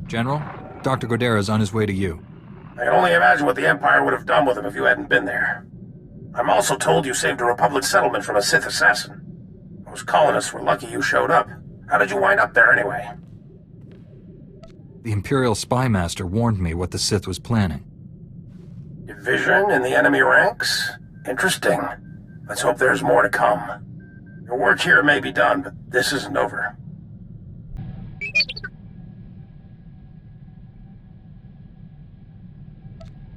General, Dr. Godera is on his way to you. I can only imagine what the Empire would have done with him if you hadn't been there. I'm also told you saved a Republic settlement from a Sith assassin. Those colonists were lucky you showed up. How did you wind up there anyway? The Imperial Spy Master warned me what the Sith was planning. Division in the enemy ranks? Interesting. Let's hope there's more to come. Your work here may be done, but this isn't over.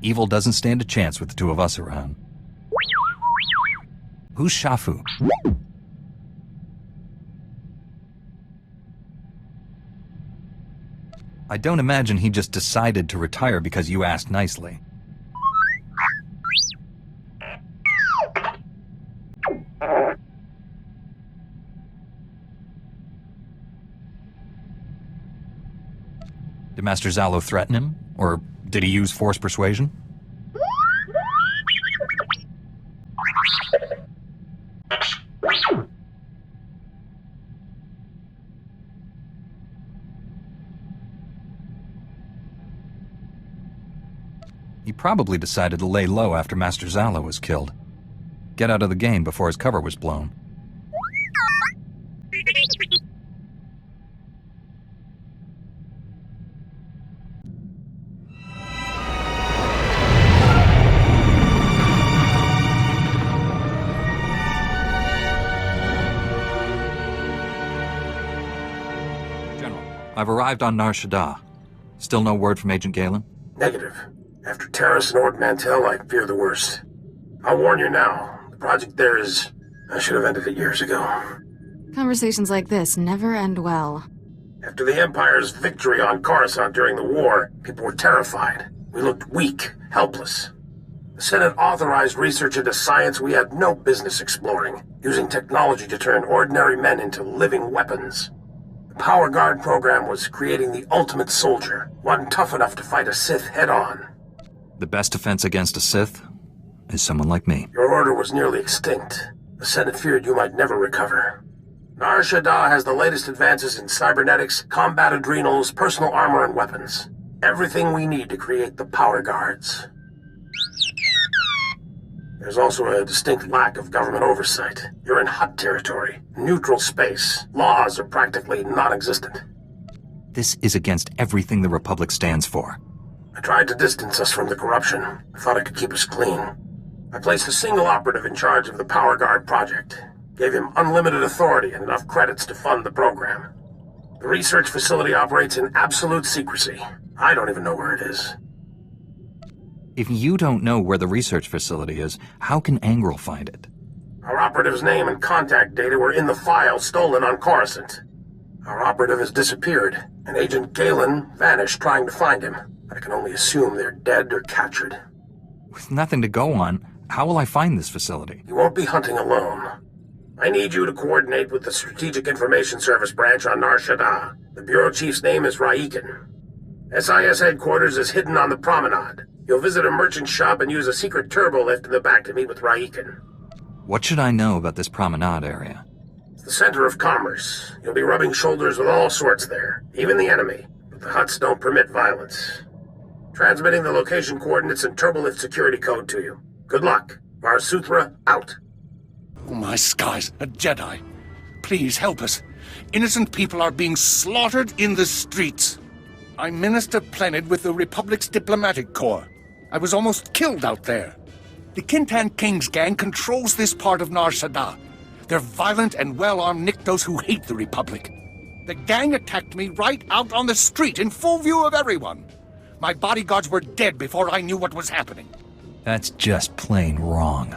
Evil doesn't stand a chance with the two of us around. Who's Shafu? I don't imagine he just decided to retire because you asked nicely. Did Master Zalo threaten him? Or did he use force persuasion? He probably decided to lay low after Master Zalo was killed. Get out of the game before his cover was blown. General, I've arrived on Nar Shaddaa. Still no word from Agent Galen? Negative. After Terrace and Ord Mantell, I fear the worst. I'll warn you now. The project there is... I should have ended it years ago. Conversations like this never end well. After the Empire's victory on Coruscant during the war, people were terrified. We looked weak, helpless. The Senate authorized research into science we had no business exploring, using technology to turn ordinary men into living weapons. The Power Guard program was creating the ultimate soldier, one tough enough to fight a Sith head-on. The best defense against a Sith is someone like me. Your order was nearly extinct. The Senate feared you might never recover. Nar Shaddaa has the latest advances in cybernetics, combat adrenals, personal armor, and weapons. Everything we need to create the Power Guards. There's also a distinct lack of government oversight. You're in Hutt territory, neutral space. Laws are practically non-existent. This is against everything the Republic stands for. I tried to distance us from the corruption. I thought I could keep us clean. I placed a single operative in charge of the Power Guard project. Gave him unlimited authority and enough credits to fund the program. The research facility operates in absolute secrecy. I don't even know where it is. If you don't know where the research facility is, how can Angrel find it? Our operative's name and contact data were in the file stolen on Coruscant. Our operative has disappeared, and Agent Galen vanished trying to find him. I can only assume they're dead or captured. With nothing to go on, how will I find this facility? You won't be hunting alone. I need you to coordinate with the Strategic Information Service branch on Nar Shaddaa. The Bureau Chief's name is Raiken. SIS headquarters is hidden on the promenade. You'll visit a merchant shop and use a secret turbo lift in the back to meet with Raiken. What should I know about this promenade area? It's the center of commerce. You'll be rubbing shoulders with all sorts there, even the enemy. But the Hutts don't permit violence. Transmitting the location coordinates and turbolift security code to you. Good luck. Varsuthra out. Oh my skies, a Jedi. Please help us. Innocent people are being slaughtered in the streets. I'm Minister Plenid with the Republic's Diplomatic Corps. I was almost killed out there. The Kintan King's gang controls this part of Nar Shaddaa. They're violent and well-armed Niktos who hate the Republic. The gang attacked me right out on the street in full view of everyone. My bodyguards were dead before I knew what was happening. That's just plain wrong.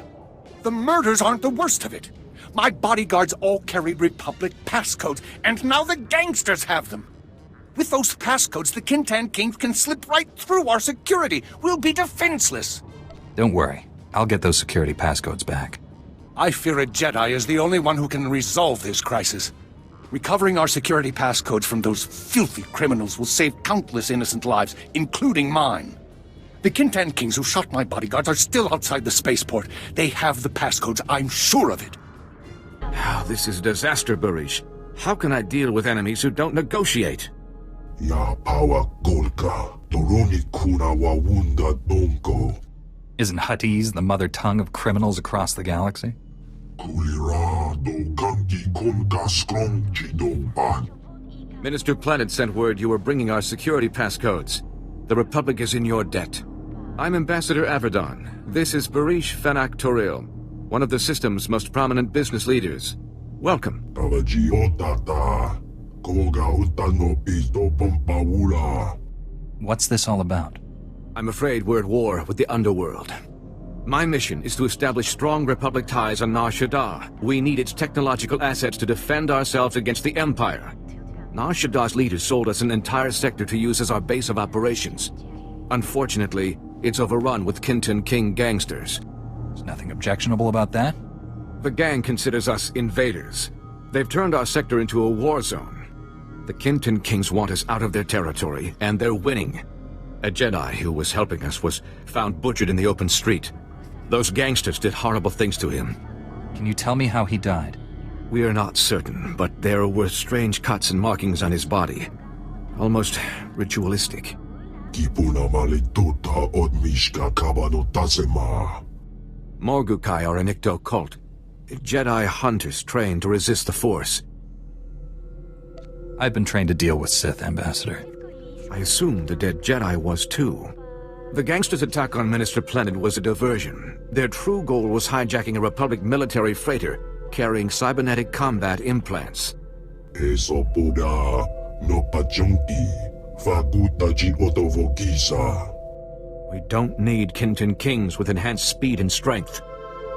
The murders aren't the worst of it. My bodyguards all carried Republic passcodes, and now the gangsters have them. With those passcodes, the Kintan Kings can slip right through our security. We'll be defenseless. Don't worry. I'll get those security passcodes back. I fear a Jedi is the only one who can resolve this crisis. Recovering our security passcodes from those filthy criminals will save countless innocent lives, including mine. The Kintan Kings who shot my bodyguards are still outside the spaceport. They have the passcodes, I'm sure of it. Oh, this is a disaster, Barish. How can I deal with enemies who don't negotiate? Ya pawa golka, toroni kuna wawunda donko. Isn't Huttese the mother tongue of criminals across the galaxy? Kulira do kanki konka strong jidompan. Minister Planet sent word you were bringing our security passcodes. The Republic is in your debt. I'm Ambassador Averdon. This is Barish Fenak Toril, one of the system's most prominent business leaders. Welcome. Tawaji otata. Koga utano isto pompawula. What's this all about? I'm afraid we're at war with the underworld. My mission is to establish strong Republic ties on Nar Shaddaa. We need its technological assets to defend ourselves against the Empire. Nar Shaddaa's leaders sold us an entire sector to use as our base of operations. Unfortunately, it's overrun with Kinton King gangsters. There's nothing objectionable about that. The gang considers us invaders. They've turned our sector into a war zone. The Kinton Kings want us out of their territory, and they're winning. A Jedi who was helping us was found butchered in the open street. Those gangsters did horrible things to him. Can you tell me how he died? We are not certain, but there were strange cuts and markings on his body. Almost ritualistic. Kipuna malituta odmishka kabano tasema. Morgukai are a Nikto cult. Jedi hunters trained to resist the Force. I've been trained to deal with Sith, Ambassador. I assume the dead Jedi was too. The gangsters' attack on Minister Planet was a diversion. Their true goal was hijacking a Republic military freighter carrying cybernetic combat implants. Eso puda no pachunki fakutaji otovokisa. We don't need Kinton Kings with enhanced speed and strength.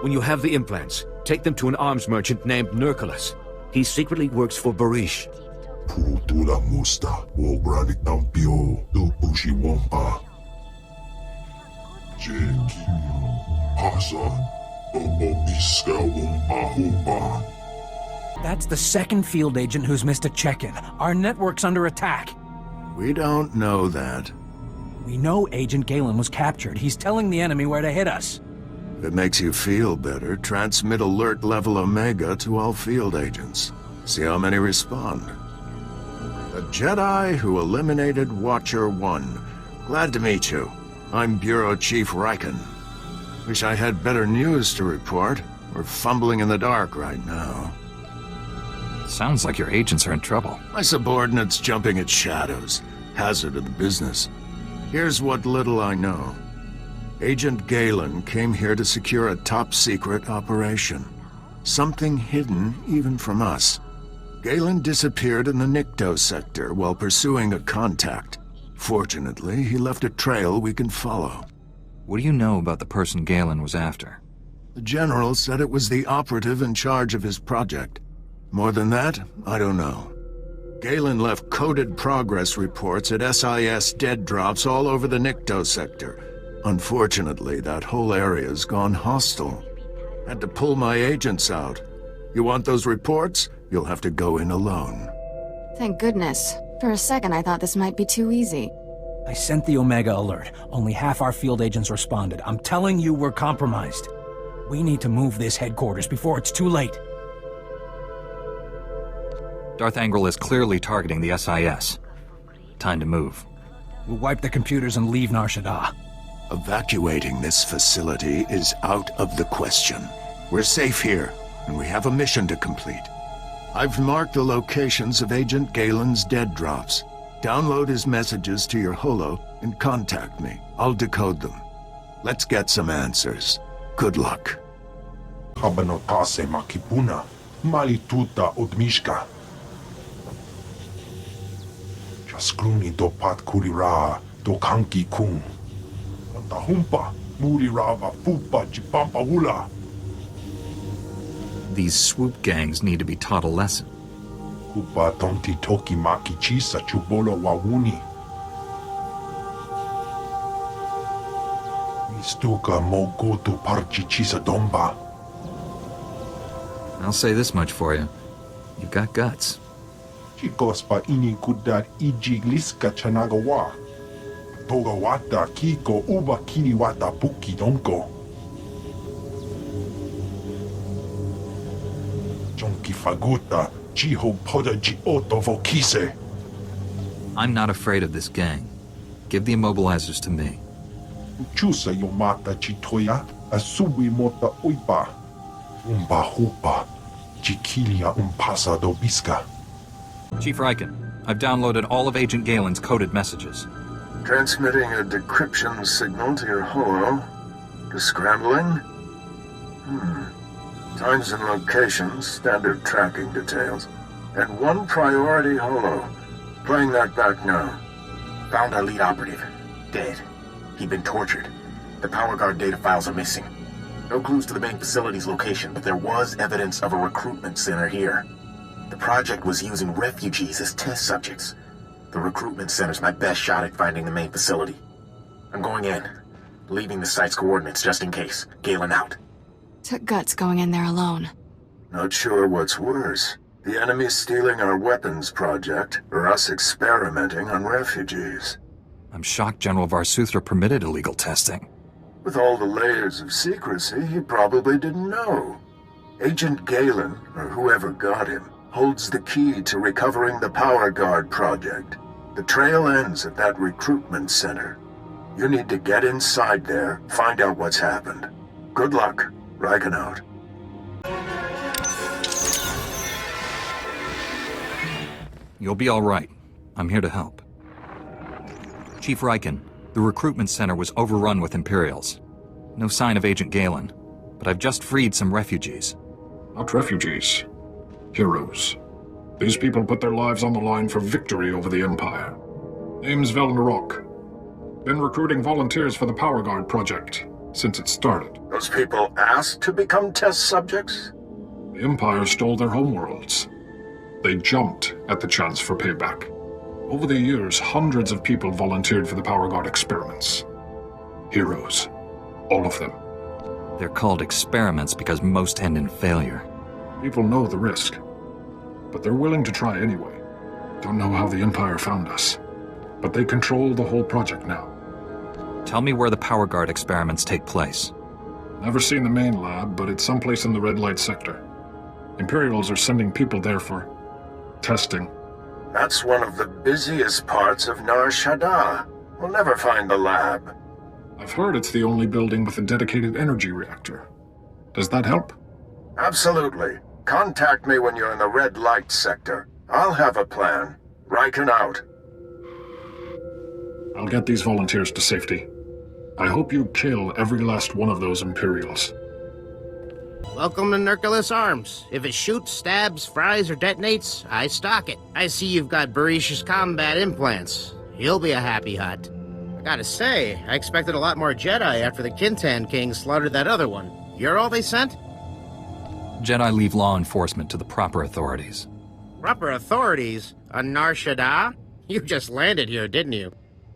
When you have the implants, take them to an arms merchant named Nurculus. He secretly works for Barish. Putula musta wograni tampio do pushi wampa. Jeki Hasa Obobiska wampa humpa. That's the second field agent who's missed a check-in. Our network's under attack. We don't know that. We know Agent Galen was captured. He's telling the enemy where to hit us. If it makes you feel better, transmit alert level Omega to all field agents. See how many respond. The Jedi who eliminated Watcher 1. Glad to meet you. I'm Bureau Chief Riken. Wish I had better news to report. We're fumbling in the dark right now. Sounds like your agents are in trouble. My subordinates jumping at shadows. Hazard of the business. Here's what little I know. Agent Galen came here to secure a top-secret operation. Something hidden even from us. Galen disappeared in the Nikto sector while pursuing a contact. Fortunately, he left a trail we can follow. What do you know about the person Galen was after? The General said it was the operative in charge of his project. More than that, I don't know. Galen left coded progress reports at SIS dead drops all over the Nikto sector. Unfortunately, that whole area's gone hostile. Had to pull my agents out. You want those reports? You'll have to go in alone. Thank goodness. For a second, I thought this might be too easy. I sent the Omega alert. Only half our field agents responded. I'm telling you we're compromised. We need to move this headquarters before it's too late. Darth Angral is clearly targeting the SIS. Time to move. We'll wipe the computers and leave Nar Shaddaa. Evacuating this facility is out of the question. We're safe here, and we have a mission to complete. I've marked the locations of Agent Galen's dead drops. Download his messages to your holo and contact me. I'll decode them. Let's get some answers. Good luck. Habanotase makipuna malituta odmishka. Jaskruni do pat kulira do kanki kung. Tahumpa murirava pupa jipampa wula. These swoop gangs need to be taught a lesson. Kupa tonti toki maki chisa chubolo wawuni. Mistuka mogotu parchi chisa domba. I'll say this much for you. You've got guts. Chikospa ini kudar ijigliska chanagawa. Togawata kiko uba kiriwata puki donko. Jonki faguta jiho poda ji oto vokise. I'm not afraid of this gang. Give the immobilizers to me. Chusa yo mata chitoya, asubi mota uipa. Umba hupa, chikilia umpasa dobiska. Chief Riken, I've downloaded all of Agent Galen's coded messages. Transmitting a decryption signal to your holo. Scrambling? Times and locations, standard tracking details. And one priority holo. Playing that back now. Found our lead operative. Dead. He'd been tortured. The power guard data files are missing. No clues to the main facility's location, but there was evidence of a recruitment center here. The project was using refugees as test subjects. The recruitment center's my best shot at finding the main facility. I'm going in, leaving the site's coordinates just in case. Galen out. Took guts going in there alone. Not sure what's worse. The enemy stealing our weapons project, or us experimenting on refugees. I'm shocked General SWTOR permitted illegal testing. With all the layers of secrecy, he probably didn't know. Agent Galen, or whoever got him, holds the key to recovering the Power Guard project. The trail ends at that recruitment center. You need to get inside there, find out what's happened. Good luck. Riken out. You'll be all right. I'm here to help. Chief Riken, the recruitment center was overrun with Imperials. No sign of Agent Galen, but I've just freed some refugees. Not refugees. Heroes. These people put their lives on the line for victory over the Empire. Name's Velnarok. Been recruiting volunteers for the Power Guard project since it started. Those people asked to become test subjects? The Empire stole their homeworlds. They jumped at the chance for payback. Over the years, hundreds of people volunteered for the Power Guard experiments. Heroes. All of them. They're called experiments because most end in failure. People know the risk, but they're willing to try anyway. Don't know how the Empire found us, but they control the whole project now. Tell me where the Power Guard experiments take place. Never seen the main lab, but it's someplace in the red light sector. Imperials are sending people there for testing. That's one of the busiest parts of Nar Shaddaa. We'll never find the lab. I've heard it's the only building with a dedicated energy reactor. Does that help? Absolutely. Contact me when you're in the red light sector. I'll have a plan. Riken out. I'll get these volunteers to safety. I hope you kill every last one of those Imperials. Welcome to Nurculus Arms. If it shoots, stabs, fries, or detonates, I stock it. I see you've got Barish's combat implants. You'll be a happy Hutt. I gotta say, I expected a lot more Jedi after the Kintan King slaughtered that other one. You're all they sent? Jedi leave law enforcement to the proper authorities. Proper authorities? On Nar Shaddaa? You just landed here, didn't you?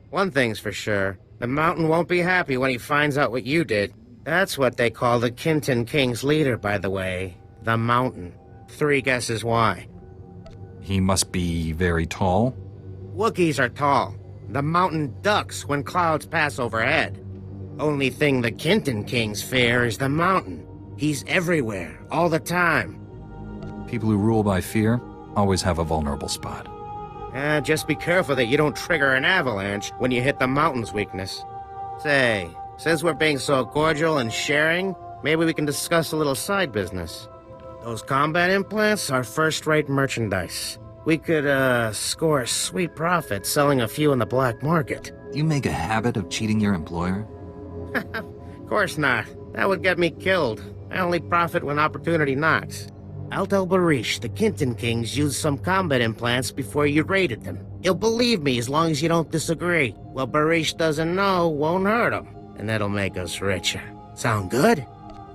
One thing's for sure. The Mountain won't be happy when he finds out what you did. That's what they call the Kintan King's leader, by the way. The Mountain. 3 guesses why. He must be very tall? Wookiees are tall. The Mountain ducks when clouds pass overhead. Only thing the Kintan Kings fear is the Mountain. He's everywhere, all the time. People who rule by fear always have a vulnerable spot. Just be careful that you don't trigger an avalanche when you hit the Mountain's weakness. Say, since we're being so cordial and sharing, maybe we can discuss a little side business. Those combat implants are first-rate merchandise. We could, score a sweet profit selling a few in the black market. You make a habit of cheating your employer? Of course not. That would get me killed. I only profit when opportunity knocks. I'll tell Barish the Kintan Kings used some combat implants before you raided them. He'll believe me as long as you don't disagree. What Barish doesn't know won't hurt him, and that'll make us richer. Sound good?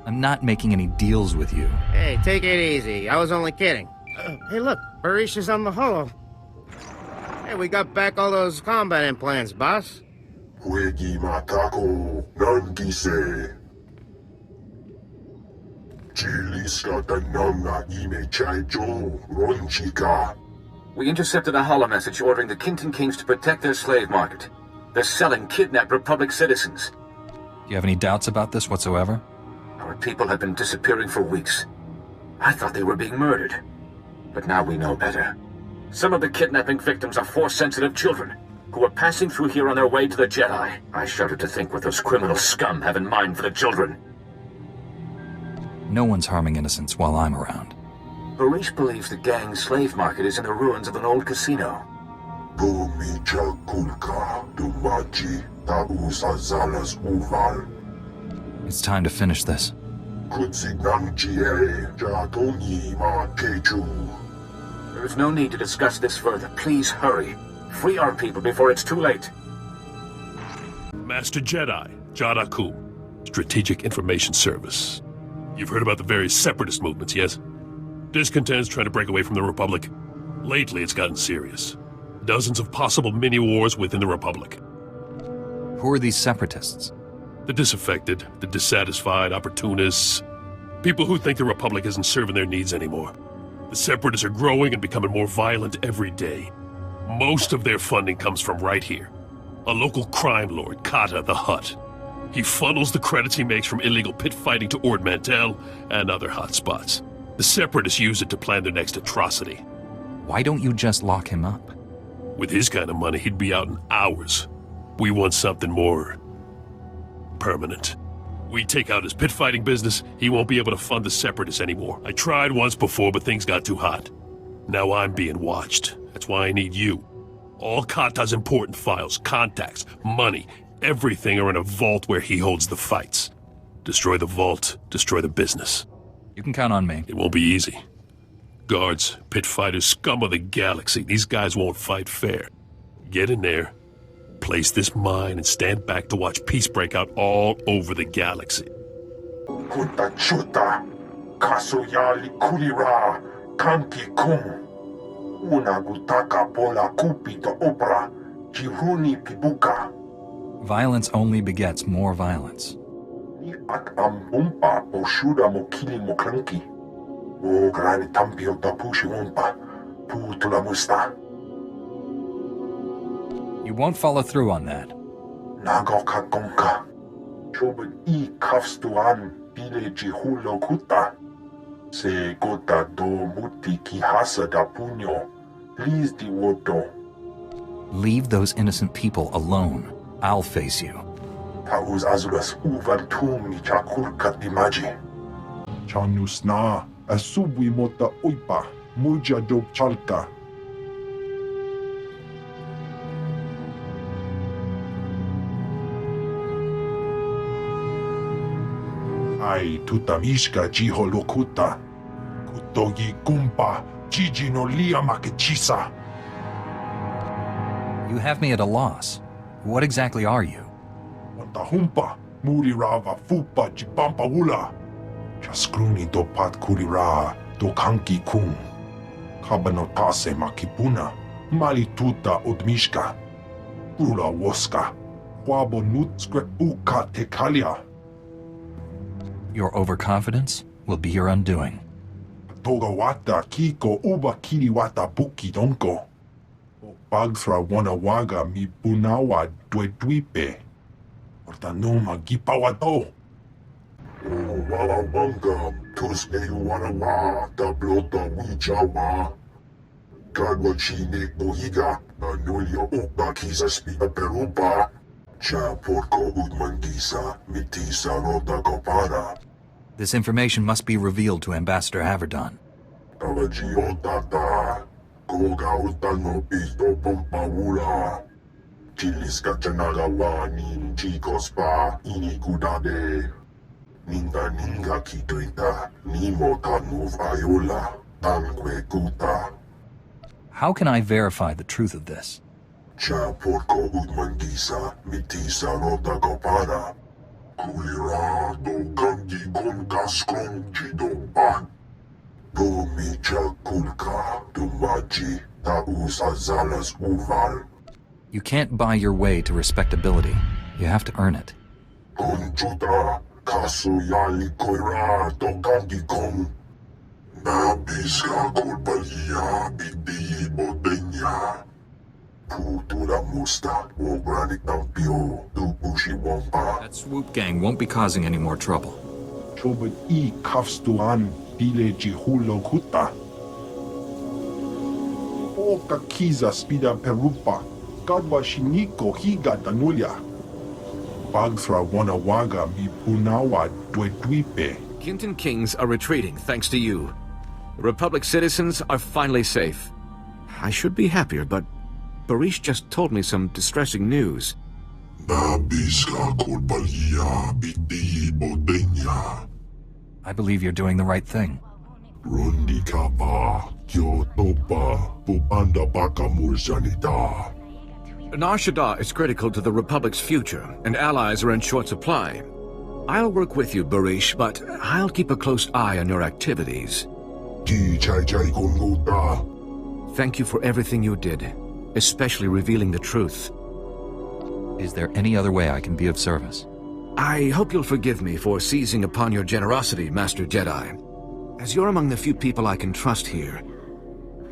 I'm not making any deals with you. Hey, take it easy. I was only kidding. Hey, look. Barish is on the holo. Hey, we got back all those combat implants, boss. Huegi matako nangise. Chiliska tananga ime chaijo ronchika. We intercepted a holo message ordering the Kintan Kings to protect their slave market. They're selling kidnapped Republic citizens. Do you have any doubts about this whatsoever? Our people have been disappearing for weeks. I thought they were being murdered. But now we know better. Some of the kidnapping victims are Force-sensitive children who are passing through here on their way to the Jedi. I shudder to think what those criminal scum have in mind for the children. No one's harming innocents while I'm around. Barish believes the gang's slave market is in the ruins of an old casino. It's time to finish this. There is no need to discuss this further. Please hurry. Free our people before it's too late. Master Jedi, Jadaku, Strategic Information Service. You've heard about the various separatist movements, yes? Discontents trying to break away from the Republic. Lately, it's gotten serious. Dozens of possible mini-wars within the Republic. Who are these separatists? The disaffected, the dissatisfied, opportunists. People who think the Republic isn't serving their needs anymore. The separatists are growing and becoming more violent every day. Most of their funding comes from right here. A local crime lord, Kata the Hutt. He funnels the credits he makes from illegal pit fighting to Ord Mantell and other hotspots. The separatists use it to plan their next atrocity. Why don't you just lock him up? With his kind of money, he'd be out in hours. We want something more permanent. We take out his pit fighting business, he won't be able to fund the separatists anymore. I tried once before, but things got too hot. Now I'm being watched. That's why I need you. All Kata's important files, contacts, money, everything are in a vault where he holds the fights. Destroy the vault, destroy the business. You can count on me. It won't be easy. Guards, pit fighters, scum of the galaxy. These guys won't fight fair. Get in there, place this mine, and stand back to watch peace break out all over the galaxy. Kutachuta, Kasuyali Kulira, Kanki Kum, Unagutaka Pola Kupito Opera, Jiruni Pibuka. Violence only begets more violence. Ni at Ambumpa, Oshuda Mokili Mokranki. O Grani Tampio Tapushi Umpa, Putula Musta. You won't follow through on that. Nagoka Gonka. Chobut I Kafstuan, Pile Jihulo Kuta. Se Gota do Muti Kihasa da Punyo. Please di Woto. Leave those innocent people alone. I'll face you. Tauz Azulas Uvantum Chakurka Dimaji. Chanusna, Asubi Mota Uipa, Muja do Chalka. Ai tutamishka jiholokuta. Kutogi kumpa, Gigi no lia makechisa. You have me at a loss. What exactly are you? Wantahumpa, Murirava fupa jipampa ula. Chaskruni do pat kurira, do kanki kum. Kabanotase makipuna, malituta odmishka. Ula woska, wabo nutskre uka tekalia. Your overconfidence will be your undoing. Togawata kiko uba kiriwata buki donko. Bagsra wanawaga mi bunawa dwedwipe. Ortanuma gipawato. O walawanga tusne wanawa tablota wijawa. Kagwa chine bohiga anulio upa kisa spina perupa. Cha porco udmangisa mitisa rota kopara. This information must be revealed to Ambassador Haverdon. Tavajiotata. Koga utano pisto pompaula. Chiliska chanagawani chikospa inikudade. Ninga ninga kituita nimo tanu viola tanque kuta. How can I verify the truth of this? Cha porco udmangisa mitisa rota kopara. Kulira do gangi gonka skron chido pan. Domicha kulka dumaji taus azalas uval. You can't buy your way to respectability. You have to earn it. Conchuta kasuyali koira do gangi kon. Nabiska kulbalia bidi bodenya. Putura musta o granit tampio do bushi wampa. That swoop gang won't be causing any more trouble. Chobut I kafstuan. Pile jihulo kuta. Oka Kiza Spida Perupa, Gadwa Shiniko Higa Danulia. Bagthra Wanawaga Mi Punawa Dwedwipe. Kintan Kings are retreating thanks to you. The Republic citizens are finally safe. I should be happier, but Barish just told me some distressing news. I believe you're doing the right thing. Nar Shaddaa is critical to the Republic's future, and allies are in short supply. I'll work with you, Barish, but I'll keep a close eye on your activities. Thank you for everything you did, especially revealing the truth. Is there any other way I can be of service? I hope you'll forgive me for seizing upon your generosity, Master Jedi. As you're among the few people I can trust here,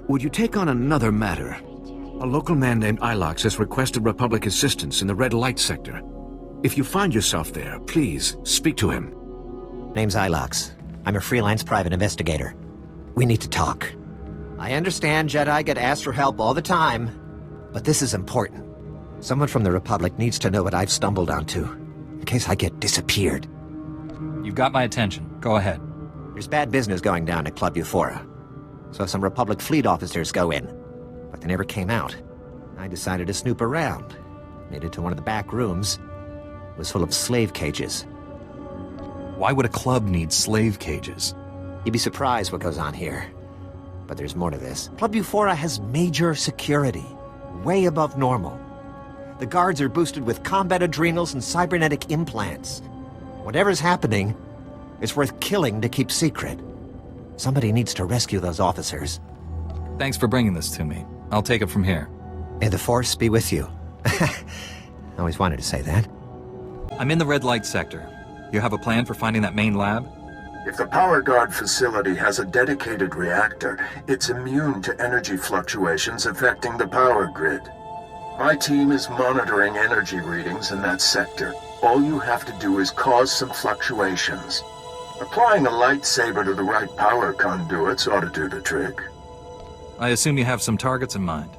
would you take on another matter? A local man named Ilox has requested Republic assistance in the Red Light Sector. If you find yourself there, please speak to him. Name's Ilox. I'm a freelance private investigator. We need to talk. I understand Jedi get asked for help all the time, but this is important. Someone from the Republic needs to know what I've stumbled onto, in case I get disappeared. You've got my attention. Go ahead. There's bad business going down at Club Euphora. So some Republic fleet officers go in, but they never came out. I decided to snoop around. Made it to one of the back rooms. It was full of slave cages. Why would a club need slave cages? You'd be surprised what goes on here. But there's more to this. Club Euphora has major security, way above normal. The guards are boosted with combat adrenals and cybernetic implants. Whatever's happening, it's worth killing to keep secret. Somebody needs to rescue those officers. Thanks for bringing this to me. I'll take it from here. May the Force be with you. Always wanted to say that. I'm in the Red Light Sector. You have a plan for finding that main lab? If the power guard facility has a dedicated reactor, it's immune to energy fluctuations affecting the power grid. My team is monitoring energy readings in that sector. All you have to do is cause some fluctuations. Applying a lightsaber to the right power conduits ought to do the trick. I assume you have some targets in mind.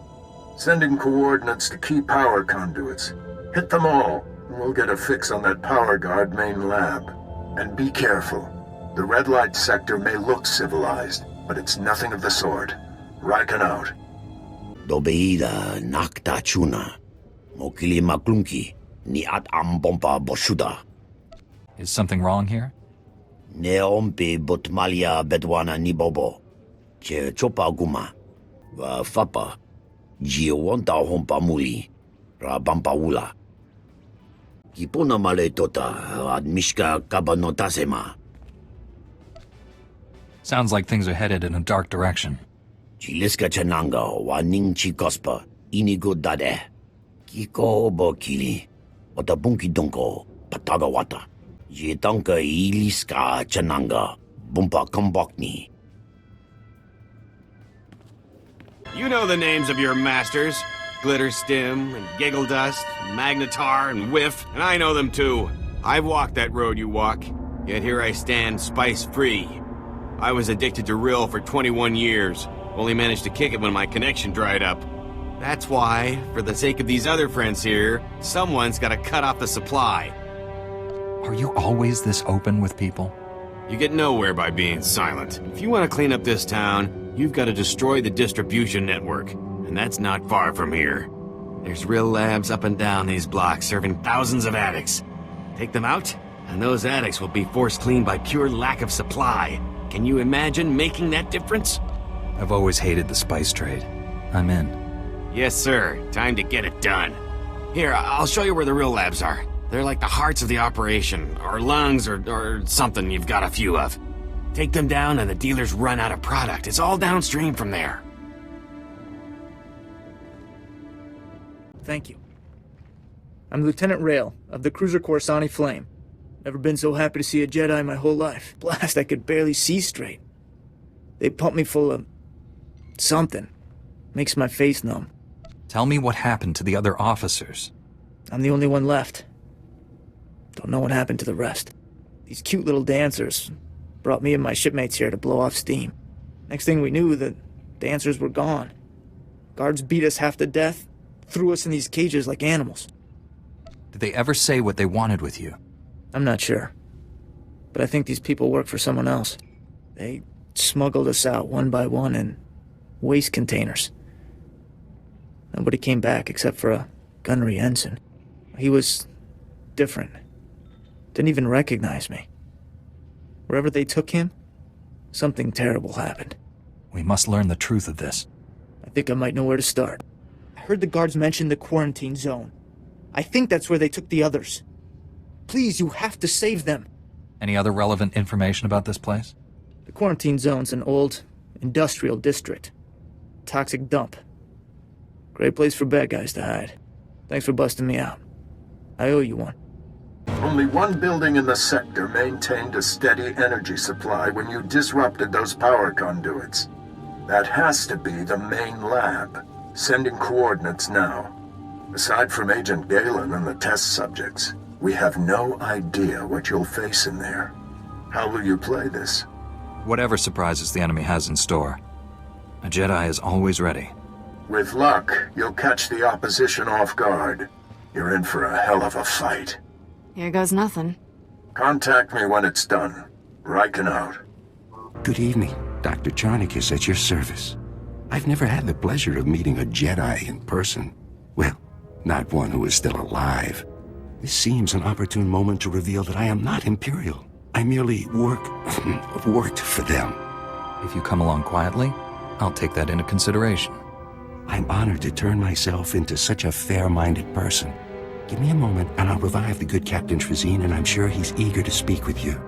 Send in coordinates to key power conduits. Hit them all, and we'll get a fix on that power guard main lab. And be careful. The Red Light Sector may look civilized, but it's nothing of the sort. Riken out. Dobeida nakta chuna. Mokili maklunki. Ni at ambompa boshuda. Is something wrong here? Neompe botmalia bedwana nibobo. Che chopa guma. Va fapa. Jiwonta hompa muli. Ra bampaula. Kipona male tota ad mishka kabanotasema. Sounds like things are headed in a dark direction. Chiliska chananga wa ning chikospa. Inigo dade. Kiko bokili. Otabunki donko. Pataga wata. Jetanka iliska chananga. Bumpa kambokni. You know the names of your masters. Glitter Stim, and Giggle Dust, and Magnetar, and Whiff, and I know them too. I've walked that road you walk, yet here I stand spice-free. I was addicted to Rill for 21 years, only managed to kick it when my connection dried up. That's why, for the sake of these other friends here, someone's gotta cut off the supply. Are you always this open with people? You get nowhere by being silent. If you want to clean up this town, you've got to destroy the distribution network. And that's not far from here. There's Rill labs up and down these blocks serving thousands of addicts. Take them out, and those addicts will be forced clean by pure lack of supply. Can you imagine making that difference? I've always hated the spice trade. I'm in. Yes, sir. Time to get it done. Here, I'll show you where the Rill labs are. They're like the hearts of the operation, or lungs, or something you've got a few of. Take them down and the dealers run out of product. It's all downstream from there. Thank you. I'm Lieutenant Rail, of the cruiser Coruscant Flame. Never been so happy to see a Jedi my whole life. Blast, I could barely see straight. They pumped me full of... something. Makes my face numb. Tell me what happened to the other officers. I'm the only one left. Don't know what happened to the rest. These cute little dancers brought me and my shipmates here to blow off steam. Next thing we knew, the dancers were gone. Guards beat us half to death, threw us in these cages like animals. Did they ever say what they wanted with you? I'm not sure. But I think these people work for someone else. They smuggled us out one by one in waste containers. Nobody came back except for a gunnery ensign. He was different. Didn't even recognize me. Wherever they took him, something terrible happened. We must learn the truth of this. I think I might know where to start. I heard the guards mention the quarantine zone. I think that's where they took the others. Please, you have to save them. Any other relevant information about this place? The quarantine zone's an old industrial district. Toxic dump. Great place for bad guys to hide. Thanks for busting me out. I owe you one. Only one building in the sector maintained a steady energy supply when you disrupted those power conduits. That has to be the main lab. Sending coordinates now. Aside from Agent Galen and the test subjects, we have no idea what you'll face in there. How will you play this? Whatever surprises the enemy has in store. A Jedi is always ready. With luck, you'll catch the opposition off guard. You're in for a hell of a fight. Here goes nothing. Contact me when it's done. Riken out. Good evening. Dr. Charnick is at your service. I've never had the pleasure of meeting a Jedi in person. Well, not one who is still alive. This seems an opportune moment to reveal that I am not Imperial. I merely worked for them. If you come along quietly, I'll take that into consideration. I'm honored to turn myself into such a fair-minded person. Give me a moment and I'll revive the good Captain Trazine, and I'm sure he's eager to speak with you.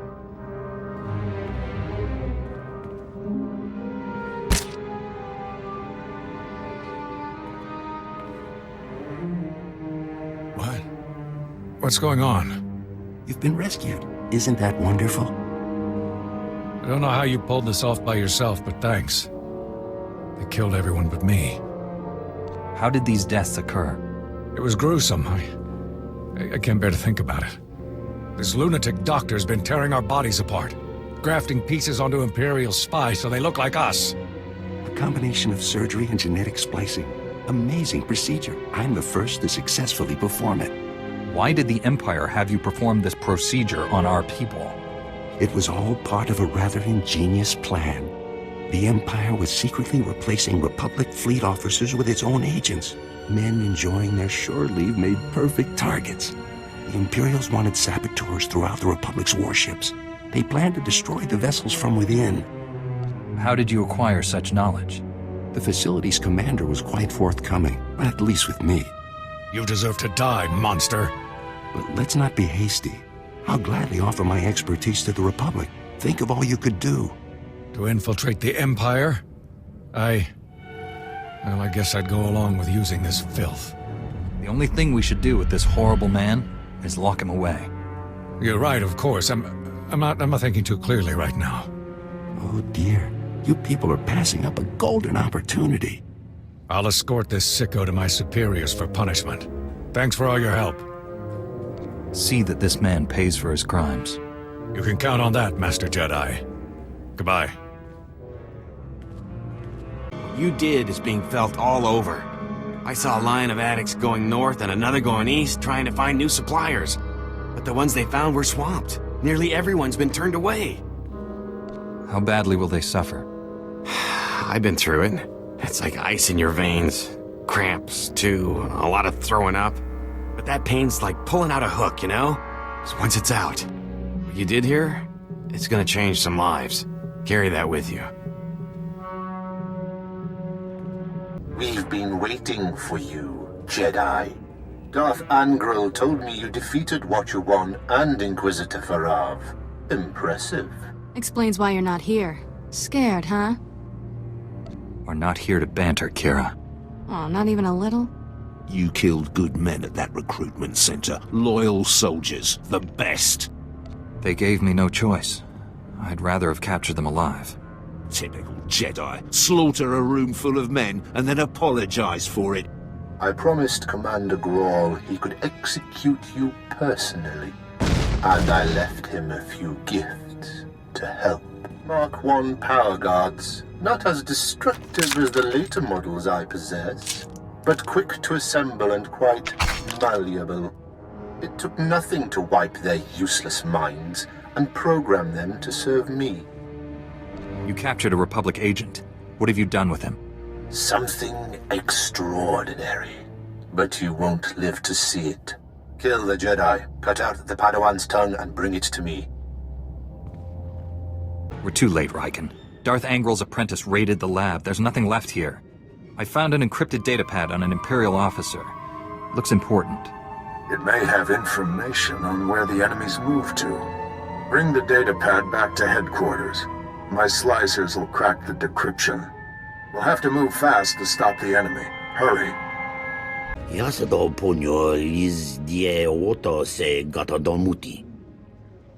What's going on? You've been rescued. Isn't that wonderful? I don't know how you pulled this off by yourself, but thanks. They killed everyone but me. How did these deaths occur? It was gruesome. I can't bear to think about it. This lunatic doctor's been tearing our bodies apart, grafting pieces onto Imperial spies so they look like us. A combination of surgery and genetic splicing. Amazing procedure. I'm the first to successfully perform it. Why did the Empire have you perform this procedure on our people? It was all part of a rather ingenious plan. The Empire was secretly replacing Republic fleet officers with its own agents. Men enjoying their shore leave made perfect targets. The Imperials wanted saboteurs throughout the Republic's warships. They planned to destroy the vessels from within. How did you acquire such knowledge? The facility's commander was quite forthcoming, at least with me. You deserve to die, monster. But let's not be hasty. I'll gladly offer my expertise to the Republic. Think of all you could do. To infiltrate the Empire? Well, I guess I'd go along with using this filth. The only thing we should do with this horrible man is lock him away. You're right, of course. I'm not thinking too clearly right now. Oh dear. You people are passing up a golden opportunity. I'll escort this sicko to my superiors for punishment. Thanks for all your help. See that this man pays for his crimes. You can count on that, Master Jedi. Goodbye. What you did is being felt all over. I saw a line of addicts going north and another going east, trying to find new suppliers. But the ones they found were swamped. Nearly everyone's been turned away. How badly will they suffer? I've been through it. It's like ice in your veins. Cramps, too. A lot of throwing up. But that pain's like pulling out a hook, you know? So once it's out, what you did here, it's gonna change some lives. Carry that with you. We've been waiting for you, Jedi. Darth Angral told me you defeated Watcher 1 and Inquisitor Farav. Impressive. Explains why you're not here. Scared, huh? We're not here to banter, Kira. Oh, not even a little? You killed good men at that recruitment center. Loyal soldiers. The best. They gave me no choice. I'd rather have captured them alive. Typical Jedi. Slaughter a room full of men and then apologize for it. I promised Commander Grawl he could execute you personally. And I left him a few gifts to help. Mark 1 power guards. Not as destructive as the later models I possess, but quick to assemble and quite malleable. It took nothing to wipe their useless minds and program them to serve me. You captured a Republic agent. What have you done with him? Something extraordinary. But you won't live to see it. Kill the Jedi, cut out the Padawan's tongue, and bring it to me. We're too late, Riken. Darth Angrel's apprentice raided the lab. There's nothing left here. I found an encrypted datapad on an Imperial officer. Looks important. It may have information on where the enemies moved to. Bring the datapad back to headquarters. My slicers will crack the decryption. We'll have to move fast to stop the enemy. Hurry. Yasado ponyo is die oto se gata domuti.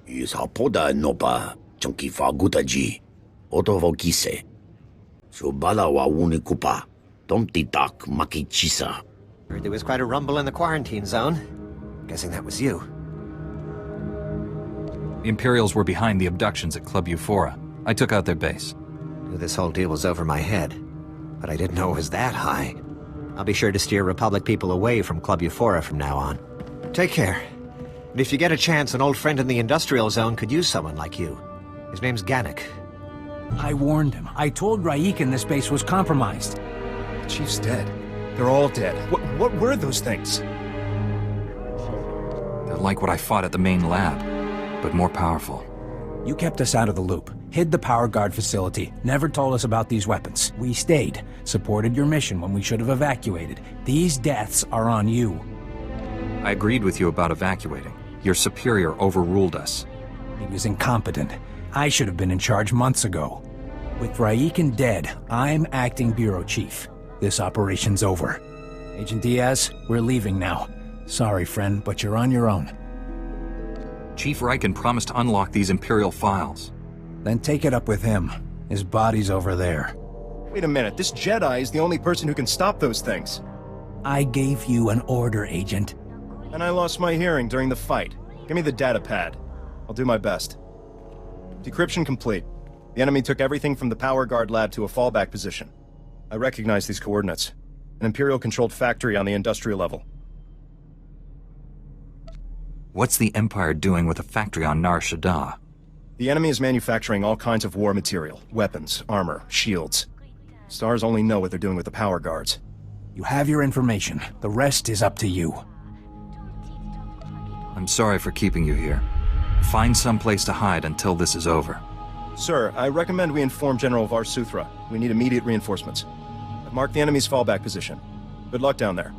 Is hapoda nopa chunki fagutaji. Oto vokise. Subala wa unikupa. Tomti tak makichisa. Heard there was quite a rumble in the quarantine zone. Guessing that was you. The Imperials were behind the abductions at Club Euphora. I took out their base. Knew this whole deal was over my head, but I didn't know it was that high. I'll be sure to steer Republic people away from Club Euphora from now on. Take care. And if you get a chance, an old friend in the industrial zone could use someone like you. His name's Gannick. I warned him. I told Raiken this base was compromised. The Chief's dead. They're all dead. What were those things? They're like what I fought at the main lab, but more powerful. You kept us out of the loop, hid the power guard facility, never told us about these weapons. We stayed, supported your mission when we should have evacuated. These deaths are on you. I agreed with you about evacuating. Your superior overruled us. He was incompetent. I should have been in charge months ago. With Raiken dead, I'm acting bureau chief. This operation's over. Agent Diaz, we're leaving now. Sorry, friend, but you're on your own. Chief Riken promised to unlock these Imperial files. Then take it up with him. His body's over there. Wait a minute, this Jedi is the only person who can stop those things. I gave you an order, Agent. And I lost my hearing during the fight. Give me the datapad. I'll do my best. Decryption complete. The enemy took everything from the power guard lab to a fallback position. I recognize these coordinates. An Imperial-controlled factory on the industrial level. What's the Empire doing with a factory on Nar Shaddaa? The enemy is manufacturing all kinds of war material. Weapons, armor, shields. STARS only know what they're doing with the power guards. You have your information. The rest is up to you. I'm sorry for keeping you here. Find some place to hide until this is over. Sir, I recommend we inform General Varsuthra. We need immediate reinforcements. I've marked the enemy's fallback position. Good luck down there.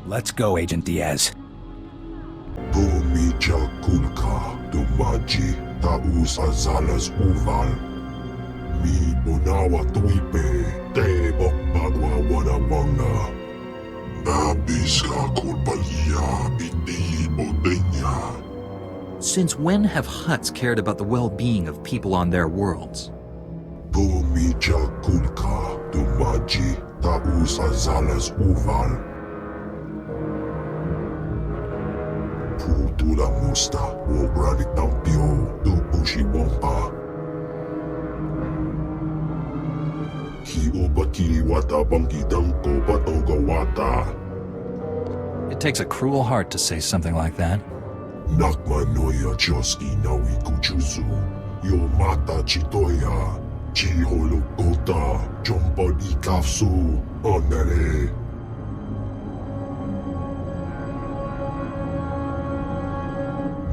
Let's go, Agent Diaz. Domija kulka domaji taus azalas uval. Mi bonawa tuipe te bokbagwa wanawanga. Nabiska kulbalia iti bodenya. Since when have Hutts cared about the well-being of people on their worlds? Domija kulka domaji taus azalas uval. Putula musta o gravitampio do pushi wampa. Ki obaki wata bangi danko batoga wata. It takes a cruel heart to say something like that. Nakma noya choski nawi kuchuzu. Yo mata chitoya. Chiholokota. Jompa di kafsu. Onere.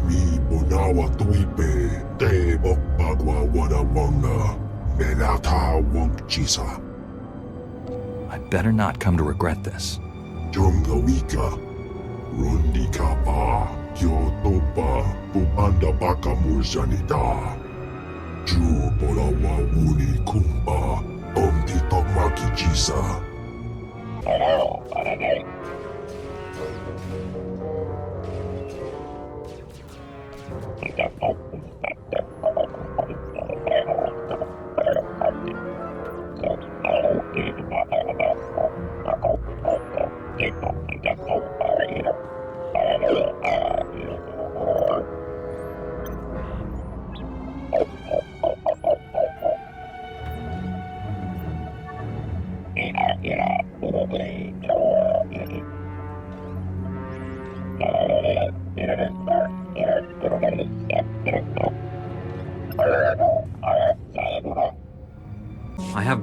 Mi bonawa tuipe. Te bokbagwa wanawanga. Menata wonk chisa. I better not come to regret this. Jonga wika. Rundi kapa. Kyotopa. Pupanda baka murzanita. Ju bolawa uni kumba. Omti tokmaki chisa.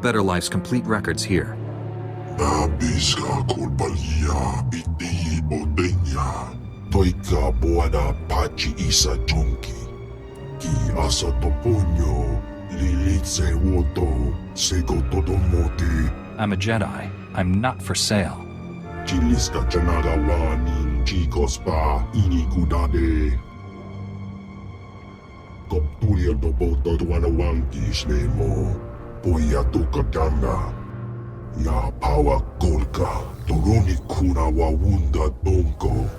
Better Life's complete records here. Nabiska kulpalia iti botenya. Toika buada pachi isa chonki. Ki asa toponyo lilitse woto sego todomoti. I'm a Jedi. I'm not for sale. Chiliska chanagawanin chikospa inikudade. Koptulia doboto tuanawankis nemo. Poya tukatanga. Ya pawa kolka. Toroni kuna wawunda donko.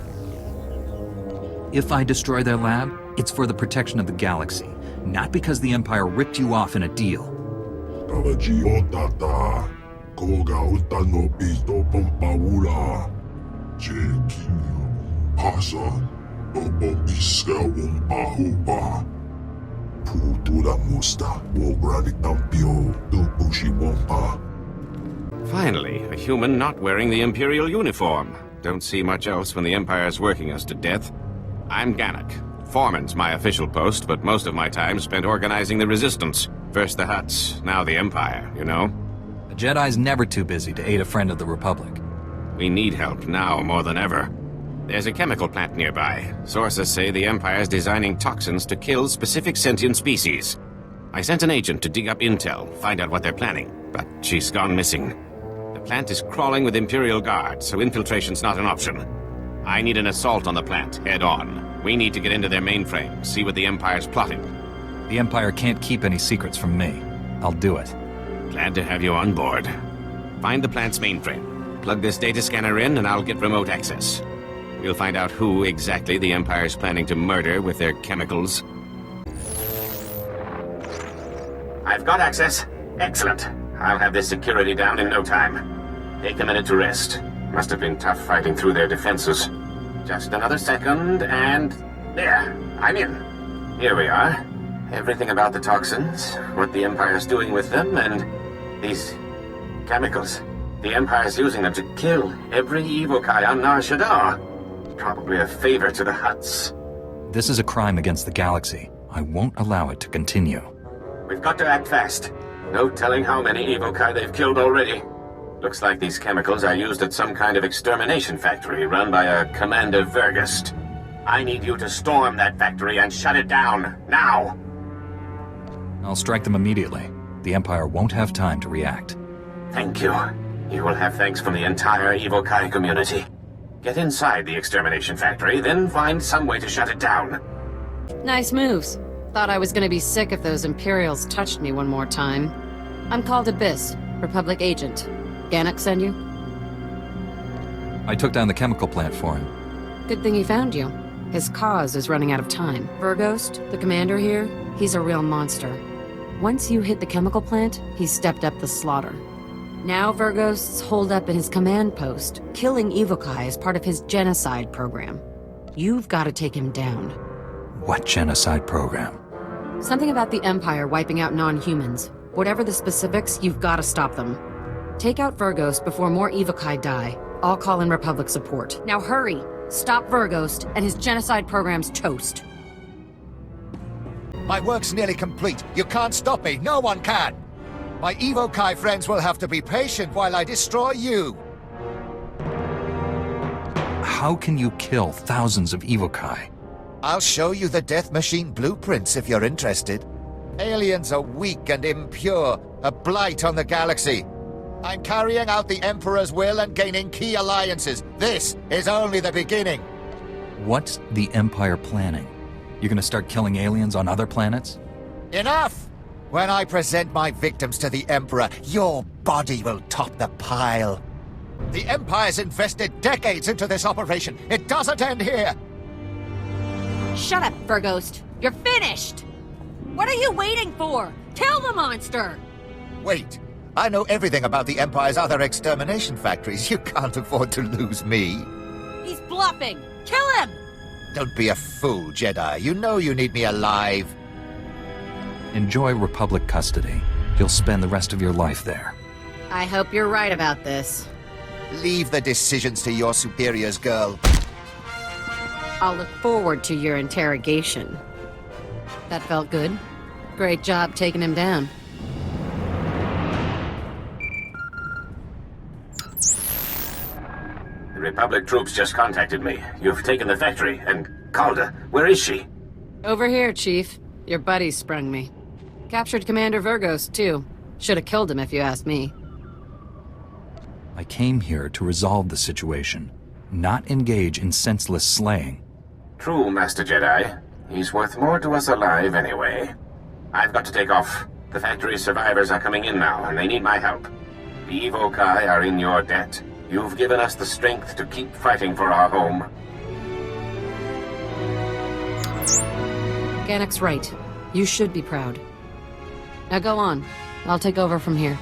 If I destroy their lab, it's for the protection of the galaxy, not because the Empire ripped you off in a deal. Tawaji otata. Koga utano pisto pompaula. Jekinyo. Pasa. Obo biska wumpahupa. Putura musta. Wograni tampio. Tupushi wompa. Finally, a human not wearing the Imperial uniform. Don't see much else when the Empire's working us to death. I'm Gannock. Foreman's my official post, but most of my time spent organizing the Resistance. First the Hutts, now the Empire, you know? A Jedi's never too busy to aid a friend of the Republic. We need help now more than ever. There's a chemical plant nearby. Sources say the Empire's designing toxins to kill specific sentient species. I sent an agent to dig up intel, find out what they're planning, but she's gone missing. The plant is crawling with Imperial guards, so infiltration's not an option. I need an assault on the plant, head on. We need to get into their mainframe, see what the Empire's plotting. The Empire can't keep any secrets from me. I'll do it. Glad to have you on board. Find the plant's mainframe. Plug this data scanner in and I'll get remote access. We'll find out who exactly the Empire's planning to murder with their chemicals. I've got access. Excellent. I'll have this security down in no time. Take a minute to rest. Must have been tough fighting through their defenses. Just another second, and there, I'm in. Here we are. Everything about the toxins, what the Empire's doing with them, and these chemicals. The Empire's using them to kill every evokai on Nar Shaddaa. Probably a favor to the Hutts. This is a crime against the galaxy. I won't allow it to continue. We've got to act fast. No telling how many evokai they've killed already. Looks like these chemicals are used at some kind of extermination factory run by a Commander Vergust. I need you to storm that factory and shut it down, now! I'll strike them immediately. The Empire won't have time to react. Thank you. You will have thanks from the entire evokai community. Get inside the extermination factory, then find some way to shut it down. Nice moves. Thought I was gonna be sick if those Imperials touched me one more time. I'm called Abyss, Republic agent. Gannock send you? I took down the chemical plant for him. Good thing he found you. His cause is running out of time. Vergust, the commander here, he's a real monster. Once you hit the chemical plant, he stepped up the slaughter. Now Vergust's holed up in his command post. Killing evokai is part of his genocide program. You've got to take him down. What genocide program? Something about the Empire wiping out non-humans. Whatever the specifics, you've got to stop them. Take out Vergust before more evokai die. I'll call in Republic support. Now hurry! Stop Vergust, and his genocide program's toast. My work's nearly complete. You can't stop me. No one can. My evokai friends will have to be patient while I destroy you. How can you kill thousands of evokai? I'll show you the death machine blueprints if you're interested. Aliens are weak and impure, a blight on the galaxy. I'm carrying out the Emperor's will and gaining key alliances. This is only the beginning. What's the Empire planning? You're gonna start killing aliens on other planets? Enough! When I present my victims to the Emperor, your body will top the pile. The Empire's invested decades into this operation. It doesn't end here. Shut up, Vergust. You're finished! What are you waiting for? Kill the monster! Wait. I know everything about the Empire's other extermination factories. You can't afford to lose me. He's bluffing! Kill him! Don't be a fool, Jedi. You know you need me alive. Enjoy Republic custody. You'll spend the rest of your life there. I hope you're right about this. Leave the decisions to your superiors, girl. I'll look forward to your interrogation. That felt good. Great job taking him down. Republic troops just contacted me. You've taken the factory, and Calda, where is she? Over here, Chief. Your buddy sprung me. Captured Commander Vergos, too. Should have killed him if you asked me. I came here to resolve the situation, not engage in senseless slaying. True, Master Jedi. He's worth more to us alive anyway. I've got to take off. The factory's survivors are coming in now, and they need my help. The Evokai are in your debt. You've given us the strength to keep fighting for our home. Ganek's right. You should be proud. Now go on. I'll take over from here.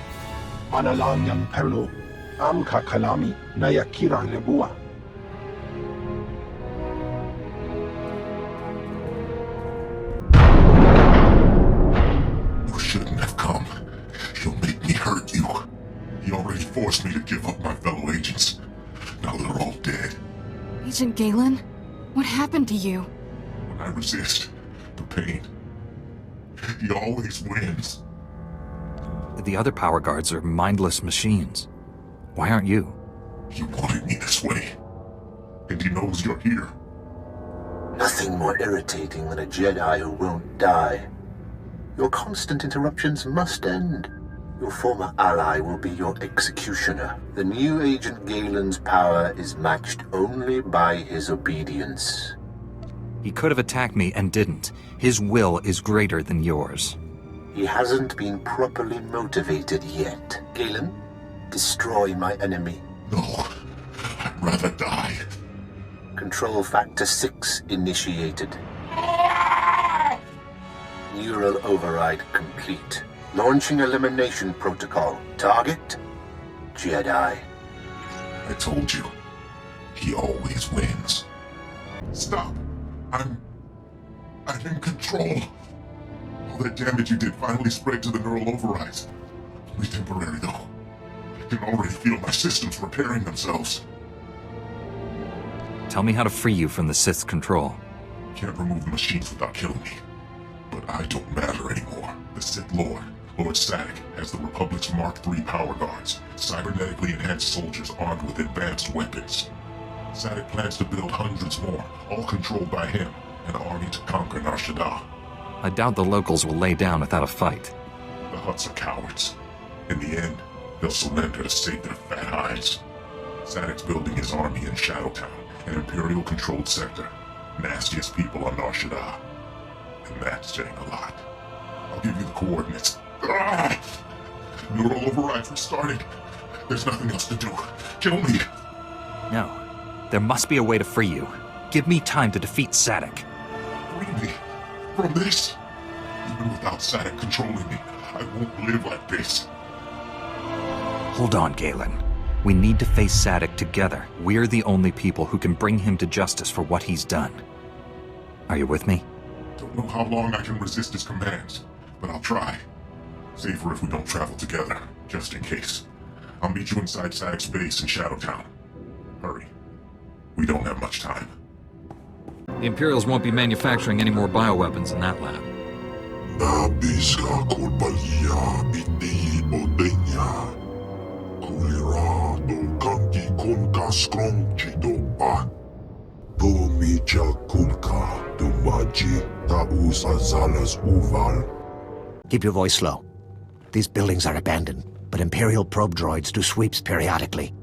Analanyang Perlo, Am Kakalami, Nayakira Lebua. You shouldn't have come. You'll make me hurt you. He already forced me to give up my fellow agents. Now they're all dead. Agent Galen? What happened to you? When I resist the pain, he always wins. The other power guards are mindless machines. Why aren't you? He wanted me this way. And he knows you're here. Nothing more irritating than a Jedi who won't die. Your constant interruptions must end. Your former ally will be your executioner. The new Agent Galen's power is matched only by his obedience. He could have attacked me and didn't. His will is greater than yours. He hasn't been properly motivated yet. Galen, destroy my enemy. No, I'd rather die. Control Factor 6 initiated. Neural override complete. Launching elimination protocol. Target? Jedi. I told you. He always wins. Stop. I'm in control. All that damage you did finally spread to the neural overrides. Only temporary, though. I can already feel my systems repairing themselves. Tell me how to free you from the Sith's control. Can't remove the machines without killing me. But I don't matter anymore. The Sith Lord, Lord Sadek, has the Republic's Mark III power guards, cybernetically enhanced soldiers armed with advanced weapons. Sadek plans to build hundreds more, all controlled by him, an army to conquer Nar Shaddaa. I doubt the locals will lay down without a fight. The Hutts are cowards. In the end, they'll surrender to save their fat hides. Sadek's building his army in Shadowtown, an Imperial-controlled sector. Nastiest people on Nar Shaddaa. And that's saying a lot. I'll give you the coordinates. Neural overrides restarting. There's nothing else to do. Kill me. No. There must be a way to free you. Give me time to defeat Sadek. Free me from this? Even without Sadek controlling me, I won't live like this. Hold on, Galen. We need to face Sadek together. We're the only people who can bring him to justice for what he's done. Are you with me? Don't know how long I can resist his commands, but I'll try. Safer if we don't travel together, just in case. I'll meet you inside Sadek's base in Shadowtown. Hurry. We don't have much time. The Imperials won't be manufacturing any more bioweapons in that lab. Keep your voice low. These buildings are abandoned, but Imperial probe droids do sweeps periodically.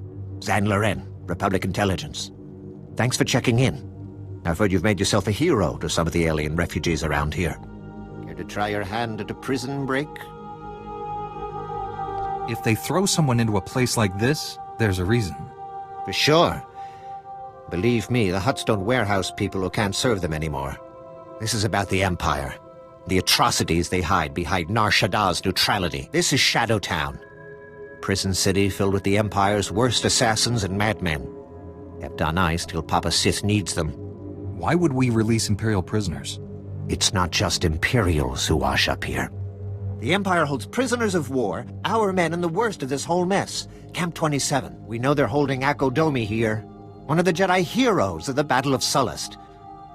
Zan Loren, Republic Intelligence. Thanks for checking in. I've heard you've made yourself a hero to some of the alien refugees around here. Care to try your hand at a prison break? If they throw someone into a place like this, there's a reason. For sure. Believe me, the Hutts don't warehouse people who can't serve them anymore. This is about the Empire. The atrocities they hide behind Nar Shaddaa's neutrality. This is Shadowtown. Prison city filled with the Empire's worst assassins and madmen. Kept on ice till Papa Sith needs them. Why would we release Imperial prisoners? It's not just Imperials who wash up here. The Empire holds prisoners of war, our men in the worst of this whole mess. Camp 27. We know they're holding Akodomi here. One of the Jedi heroes of the Battle of Sullust.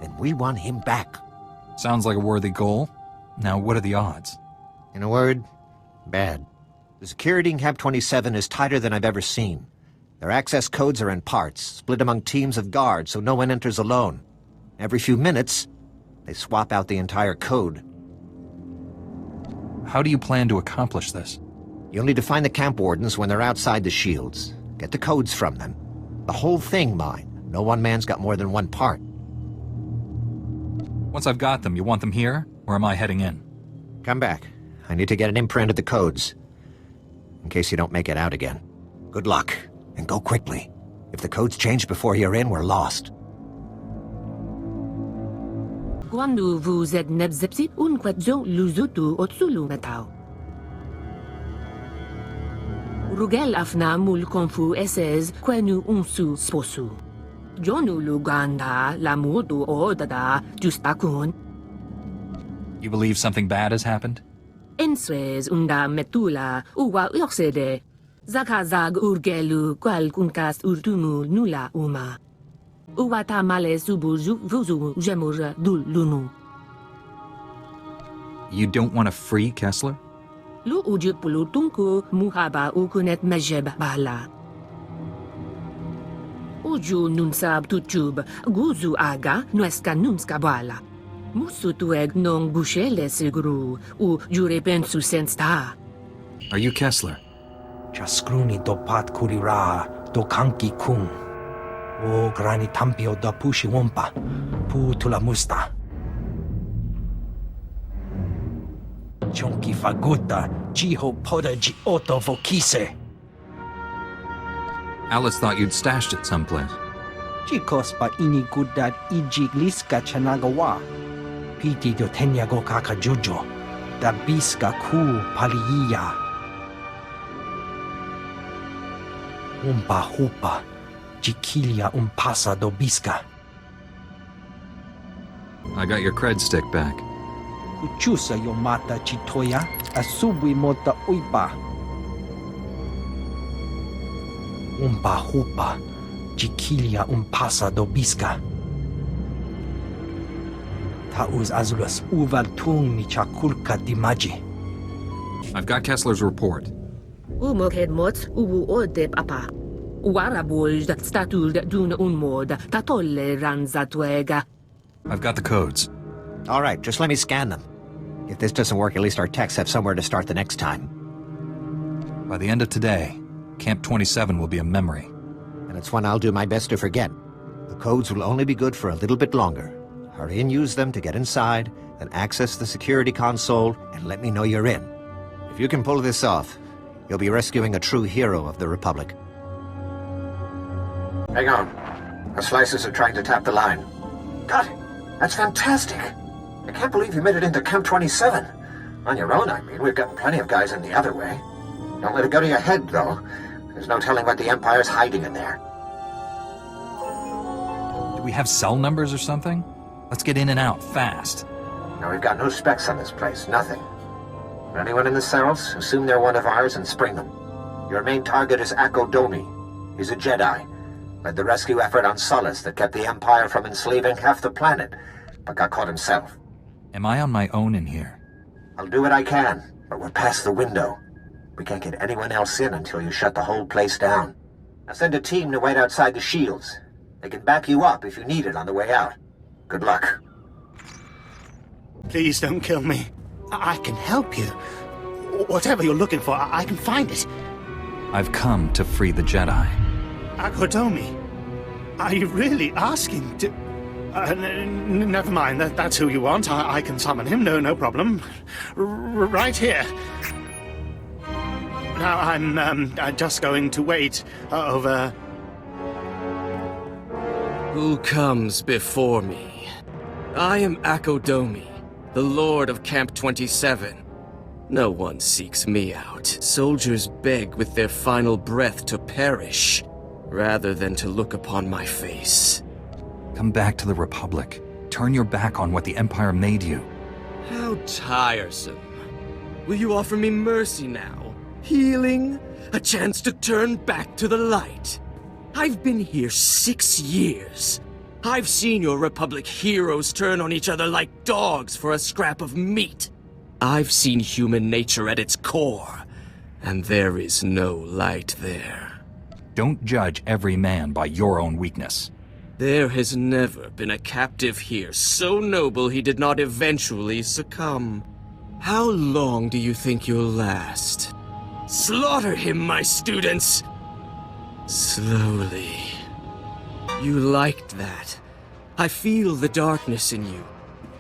And we want him back. Sounds like a worthy goal. Now, what are the odds? In a word, bad. The security in Camp 27 is tighter than I've ever seen. Their access codes are in parts, split among teams of guards so no one enters alone. Every few minutes, they swap out the entire code. How do you plan to accomplish this? You'll need to find the camp wardens when they're outside the shields. Get the codes from them. The whole thing mine. No one man's got more than one part. Once I've got them, you want them here? Or am I heading in? Come back. I need to get an imprint of the codes. In case you don't make it out again. Good luck, and go quickly. If the codes change before you're in, we're lost. Quando vous êtes nebzepsi un quadjo luzutu otsulu metao. Rugel afna mul konfu esez quenu unsu sposu. Jonu luganda la mudu odada justakun. You believe something bad has happened? Enswez unda metula uwa uoxede. Zakazag urgelu qual kunkas urtumu nula uma. Uwata male subuju vuzu jemur dul lunu. You don't want to free Kessler? Lu uju pulutunku muhaba ukunet mejeb bala. Uju nunsab tutub guzu aga nueska numska bala. Musutueg non gushele segru u jure pensu sensta. Are you Kessler? Chaskruni dopat kurira dokanki kung. O grani tampio da pushi wompa. Pu tula musta. Chonki faguta jiho poda ji oto vokise. Alice thought you'd stashed it someplace. Chikos pa ini gudat ijigliska chanagawa. Piti do tenyago kaka jojo. Da biska ku paliya. Umpa hupa. Jikilia umpasa do biska. I got your cred stick back. Kuchusa yomata chitoya. Asubwi mota uipa. Umpa hupa. Jikilia umpasa do biska. Tauz azulas uval tung mi chakulka dimaji. I've got Kessler's report. Umokhed mot ubu odep apa. Warabulj statul dun unmod tatolle ranzatwega. I've got the codes. All right, just let me scan them. If this doesn't work, at least our techs have somewhere to start the next time. By the end of today, Camp 27 will be a memory. And it's one I'll do my best to forget. The codes will only be good for a little bit longer. Hurry and use them to get inside, then access the security console, and let me know you're in. If you can pull this off, you'll be rescuing a true hero of the Republic. Hang on. The slices are trying to tap the line. God, that's fantastic. I can't believe you made it into Camp 27. On your own, I mean. We've got plenty of guys in the other way. Don't let it go to your head, though. There's no telling what the Empire's hiding in there. Do we have cell numbers or something? Let's get in and out, fast. No, we've got no specs on this place. Nothing. For anyone in the cells, assume they're one of ours and spring them. Your main target is Akko Domi. He's a Jedi. Led the rescue effort on Solace that kept the Empire from enslaving half the planet, but got caught himself. Am I on my own in here? I'll do what I can, but we're past the window. We can't get anyone else in until you shut the whole place down. I'll send a team to wait outside the shields. They can back you up if you need it on the way out. Good luck. Please don't kill me. I can help you. Whatever you're looking for, I can find it. I've come to free the Jedi. Akko Domi? Are you really asking to... never mind, that's who you want. I can summon him, no problem. Right here. Now I'm just going to wait over... Who comes before me? I am Akko Domi, the Lord of Camp 27. No one seeks me out. Soldiers beg with their final breath to perish, rather than to look upon my face. Come back to the Republic. Turn your back on what the Empire made you. How tiresome. Will you offer me mercy now? Healing? A chance to turn back to the light? I've been here 6 years. I've seen your Republic heroes turn on each other like dogs for a scrap of meat. I've seen human nature at its core, and there is no light there. Don't judge every man by your own weakness. There has never been a captive here so noble he did not eventually succumb. How long do you think you'll last? Slaughter him, my students! Slowly. You liked that. I feel the darkness in you.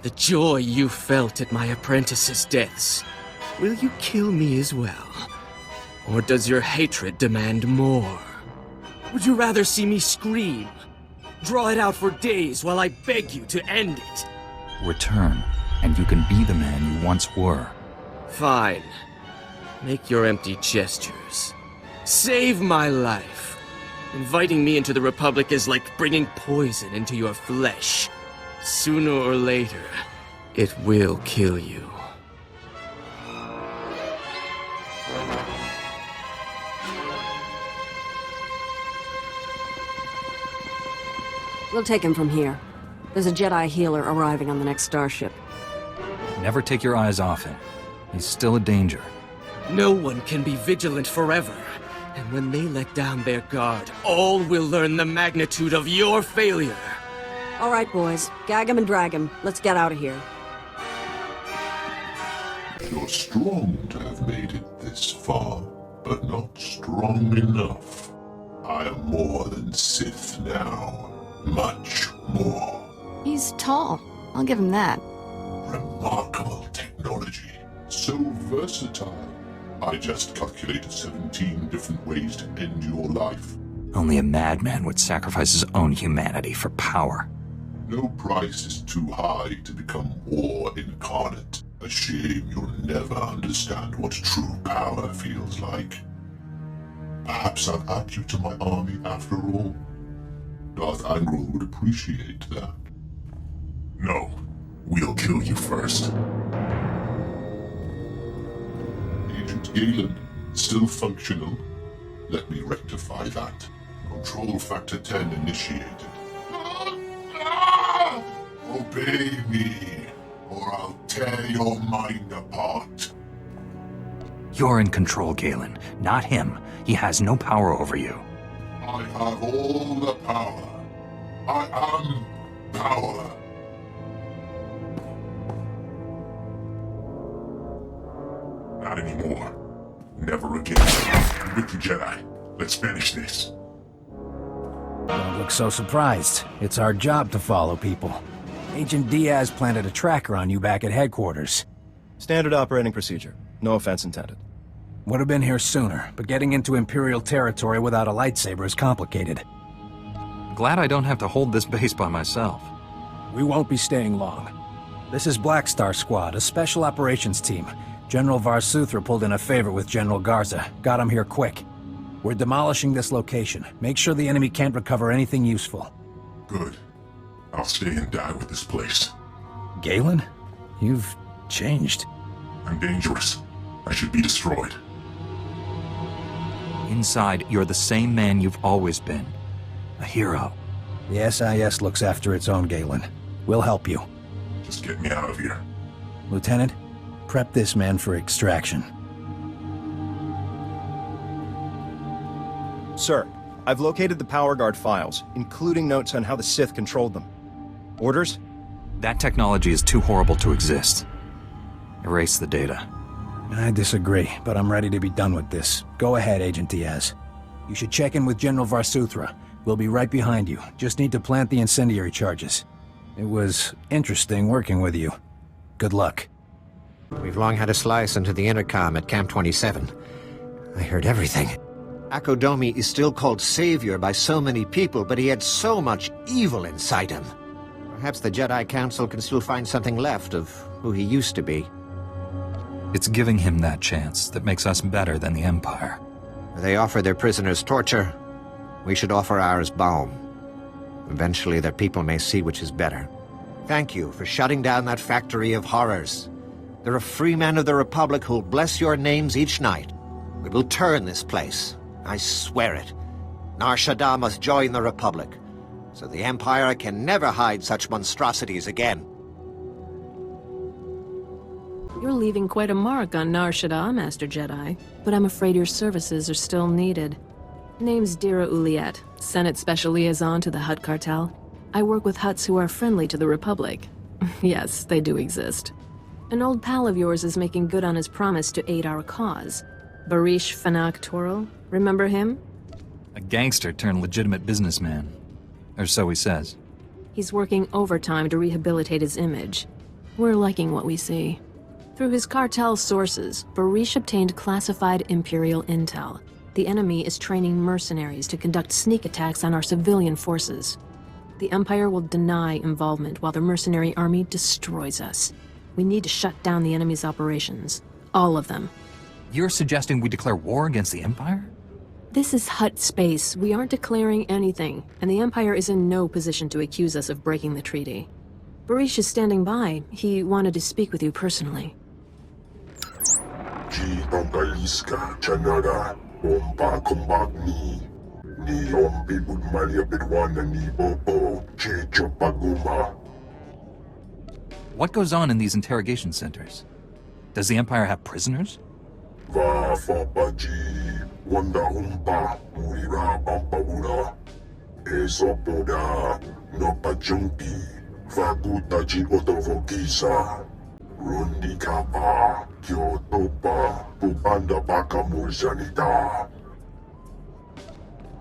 The joy you felt at my apprentices' deaths. Will you kill me as well? Or does your hatred demand more? Would you rather see me scream? Draw it out for days while I beg you to end it? Return, and you can be the man you once were. Fine. Make your empty gestures. Save my life. Inviting me into the Republic is like bringing poison into your flesh. Sooner or later, it will kill you. We'll take him from here. There's a Jedi healer arriving on the next starship. Never take your eyes off him. He's still a danger. No one can be vigilant forever. And when they let down their guard, all will learn the magnitude of your failure. All right, boys. Gag him and drag him. Let's get out of here. You're strong to have made it this far, but not strong enough. I am more than Sith now. Much more. He's tall. I'll give him that. Remarkable technology. So versatile. I just calculated 17 different ways to end your life. Only a madman would sacrifice his own humanity for power. No price is too high to become war incarnate. A shame you'll never understand what true power feels like. Perhaps I'll add you to my army after all. Darth Angral would appreciate that. No, we'll kill you first. Agent Galen, still functional. Let me rectify that. Control Factor 10 initiated. Obey me, or I'll tear your mind apart. You're in control, Galen, not him. He has no power over you. I have all the power. I am power. Not anymore. Never again. With the Jedi. Let's finish this. Don't look so surprised. It's our job to follow people. Agent Diaz planted a tracker on you back at headquarters. Standard operating procedure. No offense intended. Would have been here sooner, but getting into Imperial territory without a lightsaber is complicated. Glad I don't have to hold this base by myself. We won't be staying long. This is Black Star Squad, a special operations team. General Varsuthra pulled in a favor with General Garza. Got him here quick. We're demolishing this location. Make sure the enemy can't recover anything useful. Good. I'll stay and die with this place. Galen? You've changed. I'm dangerous. I should be destroyed. Inside, you're the same man you've always been. A hero. The SIS looks after its own, Galen. We'll help you. Just get me out of here. Lieutenant, prep this man for extraction. Sir, I've located the Power Guard files, including notes on how the Sith controlled them. Orders? That technology is too horrible to exist. Erase the data. I disagree, but I'm ready to be done with this. Go ahead, Agent Diaz. You should check in with General Varsuthra. We'll be right behind you. Just need to plant the incendiary charges. It was interesting working with you. Good luck. We've long had a slice into the intercom at Camp 27. I heard everything. Akodomi is still called Savior by so many people, but he had so much evil inside him. Perhaps the Jedi Council can still find something left of who he used to be. It's giving him that chance that makes us better than the Empire. They offer their prisoners torture. We should offer ours balm. Eventually their people may see which is better. Thank you for shutting down that factory of horrors. There are free men of the Republic who'll bless your names each night. We will turn this place. I swear it. Nar Shaddaa must join the Republic, so the Empire can never hide such monstrosities again. You're leaving quite a mark on Nar Shaddaa, Master Jedi, but I'm afraid your services are still needed. Name's Dira Uliet, Senate Special Liaison to the Hutt Cartel. I work with Hutts who are friendly to the Republic. Yes, they do exist. An old pal of yours is making good on his promise to aid our cause. Barish Fanak Toril, remember him? A gangster turned legitimate businessman. Or so he says. He's working overtime to rehabilitate his image. We're liking what we see. Through his cartel sources, Barish obtained classified Imperial intel. The enemy is training mercenaries to conduct sneak attacks on our civilian forces. The Empire will deny involvement while the mercenary army destroys us. We need to shut down the enemy's operations. All of them. You're suggesting we declare war against the Empire? This is Hutt Space. We aren't declaring anything, and the Empire is in no position to accuse us of breaking the treaty. Barish is standing by. He wanted to speak with you personally. What goes on in these interrogation centers? Does the Empire have prisoners?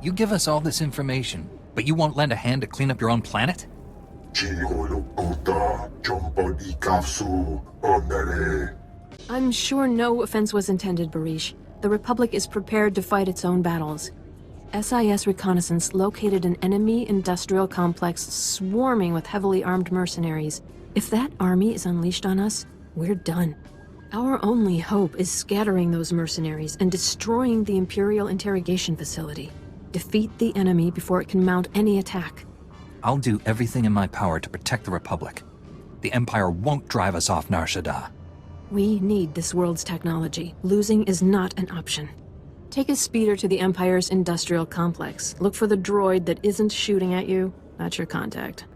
You give us all this information, but you won't lend a hand to clean up your own planet? I'm sure no offense was intended, Barish. The Republic is prepared to fight its own battles. SIS reconnaissance located an enemy industrial complex swarming with heavily armed mercenaries. If that army is unleashed on us, we're done. Our only hope is scattering those mercenaries and destroying the Imperial interrogation facility. Defeat the enemy before it can mount any attack. I'll do everything in my power to protect the Republic. The Empire won't drive us off Nar Shaddaa. We need this world's technology. Losing is not an option. Take a speeder to the Empire's industrial complex. Look for the droid that isn't shooting at you. That's your contact.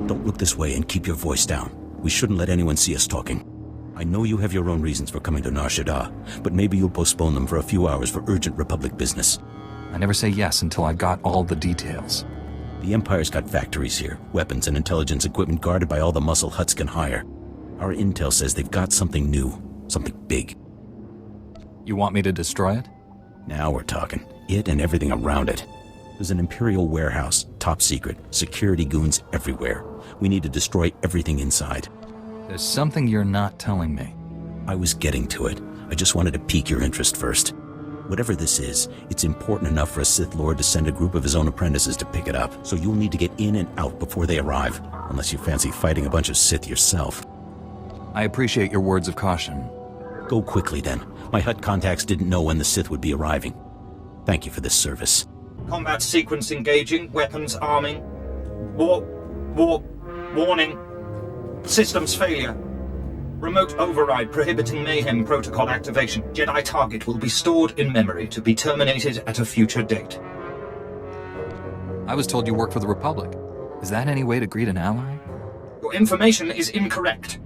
Don't look this way and keep your voice down. We shouldn't let anyone see us talking. I know you have your own reasons for coming to Nar Shaddaa, but maybe you'll postpone them for a few hours for urgent Republic business. I never say yes until I've got all the details. The Empire's got factories here, weapons and intelligence equipment guarded by all the muscle Hutts can hire. Our intel says they've got something new, something big. You want me to destroy it? Now we're talking. It and everything around it. There's an Imperial warehouse, top secret, security goons everywhere. We need to destroy everything inside. There's something you're not telling me. I was getting to it. I just wanted to pique your interest first. Whatever this is, it's important enough for a Sith Lord to send a group of his own apprentices to pick it up, so you'll need to get in and out before they arrive, unless you fancy fighting a bunch of Sith yourself. I appreciate your words of caution. Go quickly then. My Hutt contacts didn't know when the Sith would be arriving. Thank you for this service. Combat sequence engaging, weapons arming. Warning. Systems failure. Remote override prohibiting mayhem protocol activation. Jedi target will be stored in memory to be terminated at a future date. I was told you work for the Republic. Is that any way to greet an ally? Your information is incorrect.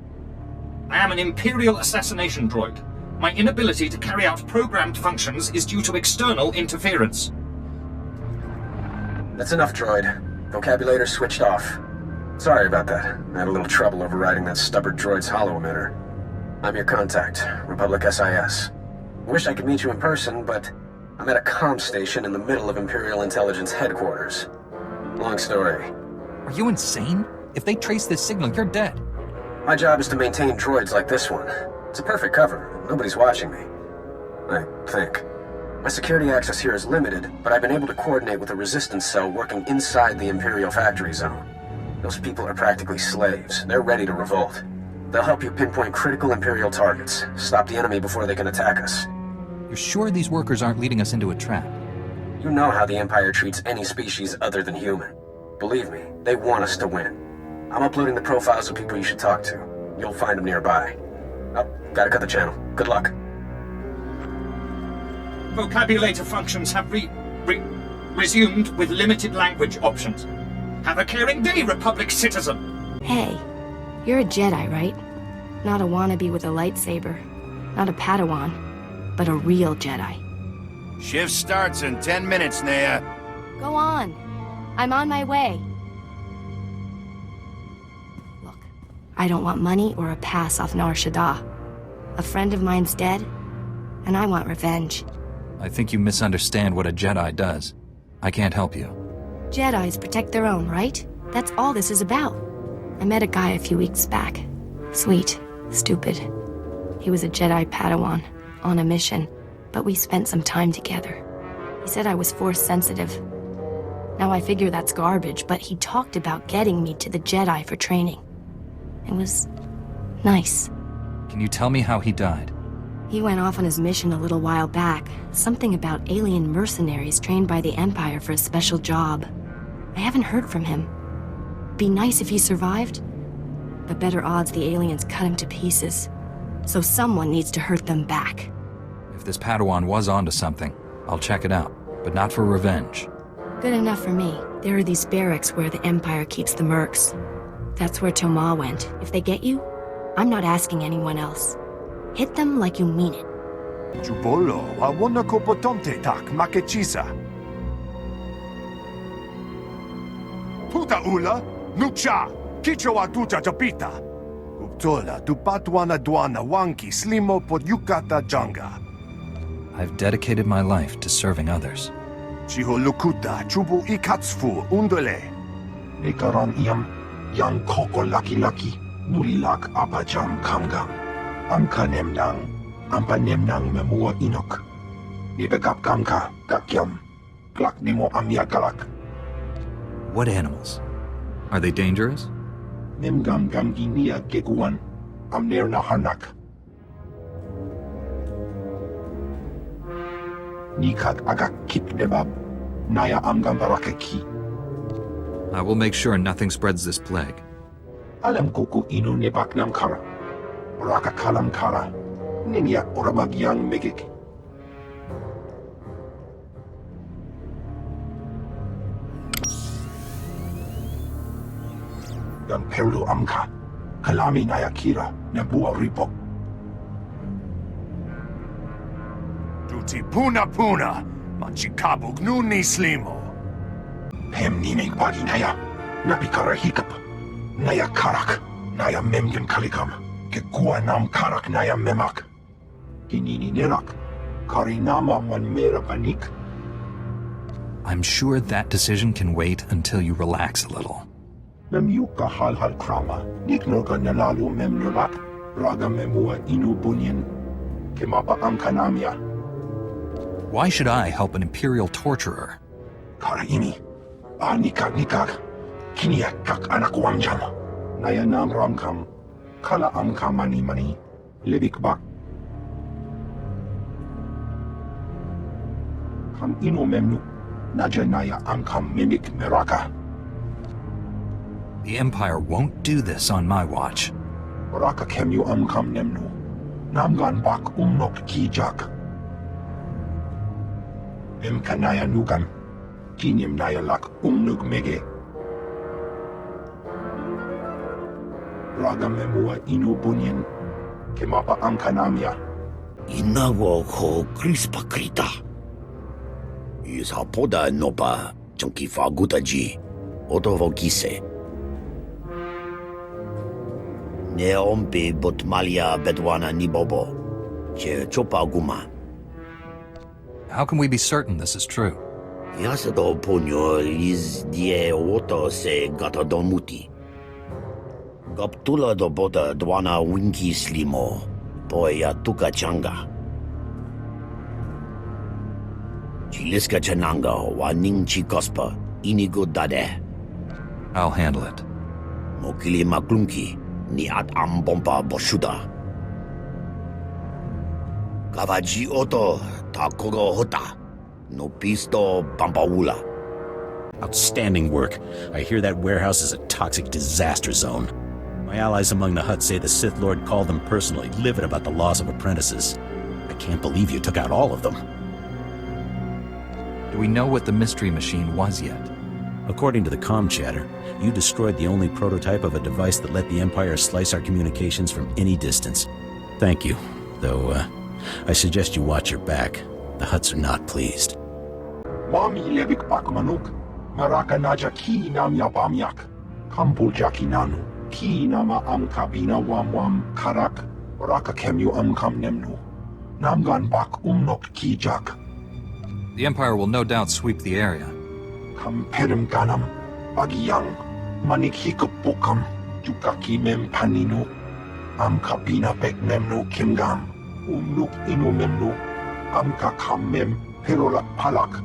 I am an Imperial assassination droid. My inability to carry out programmed functions is due to external interference. That's enough, droid. Vocabulator switched off. Sorry about that. I had a little trouble overriding that stubborn droid's holo emitter. I'm your contact, Republic SIS. I wish I could meet you in person, but I'm at a comm station in the middle of Imperial Intelligence headquarters. Long story. Are you insane? If they trace this signal, you're dead. My job is to maintain droids like this one. It's a perfect cover. Nobody's watching me. I think. My security access here is limited, but I've been able to coordinate with a resistance cell working inside the Imperial factory zone. Those people are practically slaves. They're ready to revolt. They'll help you pinpoint critical Imperial targets, stop the enemy before they can attack us. You're sure these workers aren't leading us into a trap? You know how the Empire treats any species other than human. Believe me, they want us to win. I'm uploading the profiles of people you should talk to. You'll find them nearby. Oh, gotta cut the channel. Good luck. Vocabulator functions have resumed with limited language options. Have a caring day, Republic citizen! Hey, you're a Jedi, right? Not a wannabe with a lightsaber. Not a Padawan. But a real Jedi. Shift starts in 10 minutes, Naya. Go on. I'm on my way. Look, I don't want money or a pass off Nar Shaddaa. A friend of mine's dead, and I want revenge. I think you misunderstand what a Jedi does. I can't help you. Jedis protect their own, right? That's all this is about. I met a guy a few weeks back. Sweet, stupid. He was a Jedi Padawan, on a mission, but we spent some time together. He said I was Force-sensitive. Now I figure that's garbage, but he talked about getting me to the Jedi for training. It was nice. Can you tell me how he died? He went off on his mission a little while back. Something about alien mercenaries trained by the Empire for a special job. I haven't heard from him. Be nice if he survived, but better odds the aliens cut him to pieces. So someone needs to hurt them back. If this Padawan was onto something, I'll check it out, but not for revenge. Good enough for me. There are these barracks where the Empire keeps the mercs. That's where Toma went. If they get you, I'm not asking anyone else. Hit them like you mean it. Jubolo, awana ko potomte tak makechisa. Tuta ula, nucha, kichowa tuta tapita. Uptola, tupatwana dwana wanki slimo pod yukata janga. I've dedicated my life to serving others. Chiholukuta, chubu ikatsfu, undole. Nekaran yang koko laki-laki, mulilak apajam kamgang. Amka nemnang, ampa nemnang memua inok. Nibekap kamka, kakyam, klak nemo amya galak. What animals? Are they dangerous? Memgam gamgi niya geguan, amner na hanak. Nikak agak kip nebab, naya amgam barakeki. I will make sure nothing spreads this plague. Alam kuku inu nebak nam kara. Raka kalam kara, ninyak oramagyang megik. Gan perlu amka, kalami nayakira, nebua ripok. Tuti puna puna, manchikabug nuni slimo. Hem ninig bagi naya, napikara hikap, naya karak, naya memgen kalikam. Nam karak naya memak. Kinini nerak. Karinama man mera panik. I'm sure that decision can wait until you relax a little. Memyuka hal krama. Niknoga nalalu memnulak. Raga memua inu bunyan. Kemapa amkanamia. Why should I help an Imperial torturer? Karaimi. Nikak. Kiniak kak anak wamjam. Naya nam ramkam. Kala amka mani, lebik bak. Kam ino memnu, najanaya amkam mimik meraka. The Empire won't do this on my watch. Raka kemyu amkam nemnu, namgan bak umnok kijak. Emkanaya nugam, kinim naya lak umnug mege. Raga memua inu bunyan, kemapa amkanamia. Inawo ko crispa krita. Isa poda nopa, chunki fagutaji, otovo kise. Ne ompe botmalia bedwana nibobo, che chopa guma. How can we be certain this is true? Yasado ponyo is die oto se gata domuti. Gaptula do bota dwana winki slimo, poya tuka changa. Chiliska chananga waning chikospa, inigo dade. I'll handle it. Mokili maklunki, ni at ambompa boshuda. Kavaji oto, takogo hota, no pisto pampaula. Outstanding work. I hear that warehouse is a toxic disaster zone. My allies among the Hutt say the Sith Lord called them personally, livid about the loss of apprentices. I can't believe you took out all of them. Do we know what the mystery machine was yet? According to the comm chatter, you destroyed the only prototype of a device that let the Empire slice our communications from any distance. Thank you, though I suggest you watch your back. The Hutts are not pleased. Mami lebik bakmanuk, maraka naja ki nam yabamyak, kampulja kinanu, ki nama amkabina wam karak, raka kemyu amkam nemnu, namgan bak umnok kijak. The Empire will no doubt sweep the area. Kamperim ganam, bagiyang, manik hikapukam, jukaki mem paninu, amkabina bek memnu kimgam, umnuk inu memnu, amkakam mem perolak palak.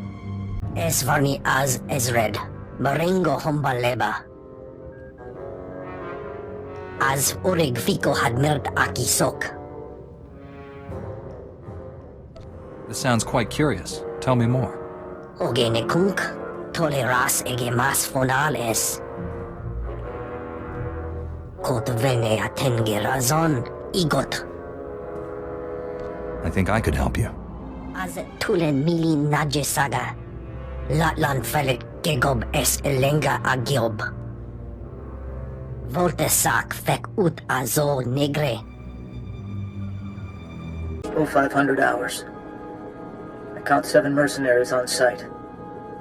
Esvarni az ezred, Marengo hombaleba. Az urig fiko hadmirt akisok. This sounds quite curious. Tell me more. Ogenekunk, toleras egemas fonales. Kot vene atenge razon, igot. I think I could help you. Az tulen mili najesaga. Latlan felit gegob es elenga agiob. Voltesak fek ut azo negre. 0500 hours. I count 7 mercenaries on site,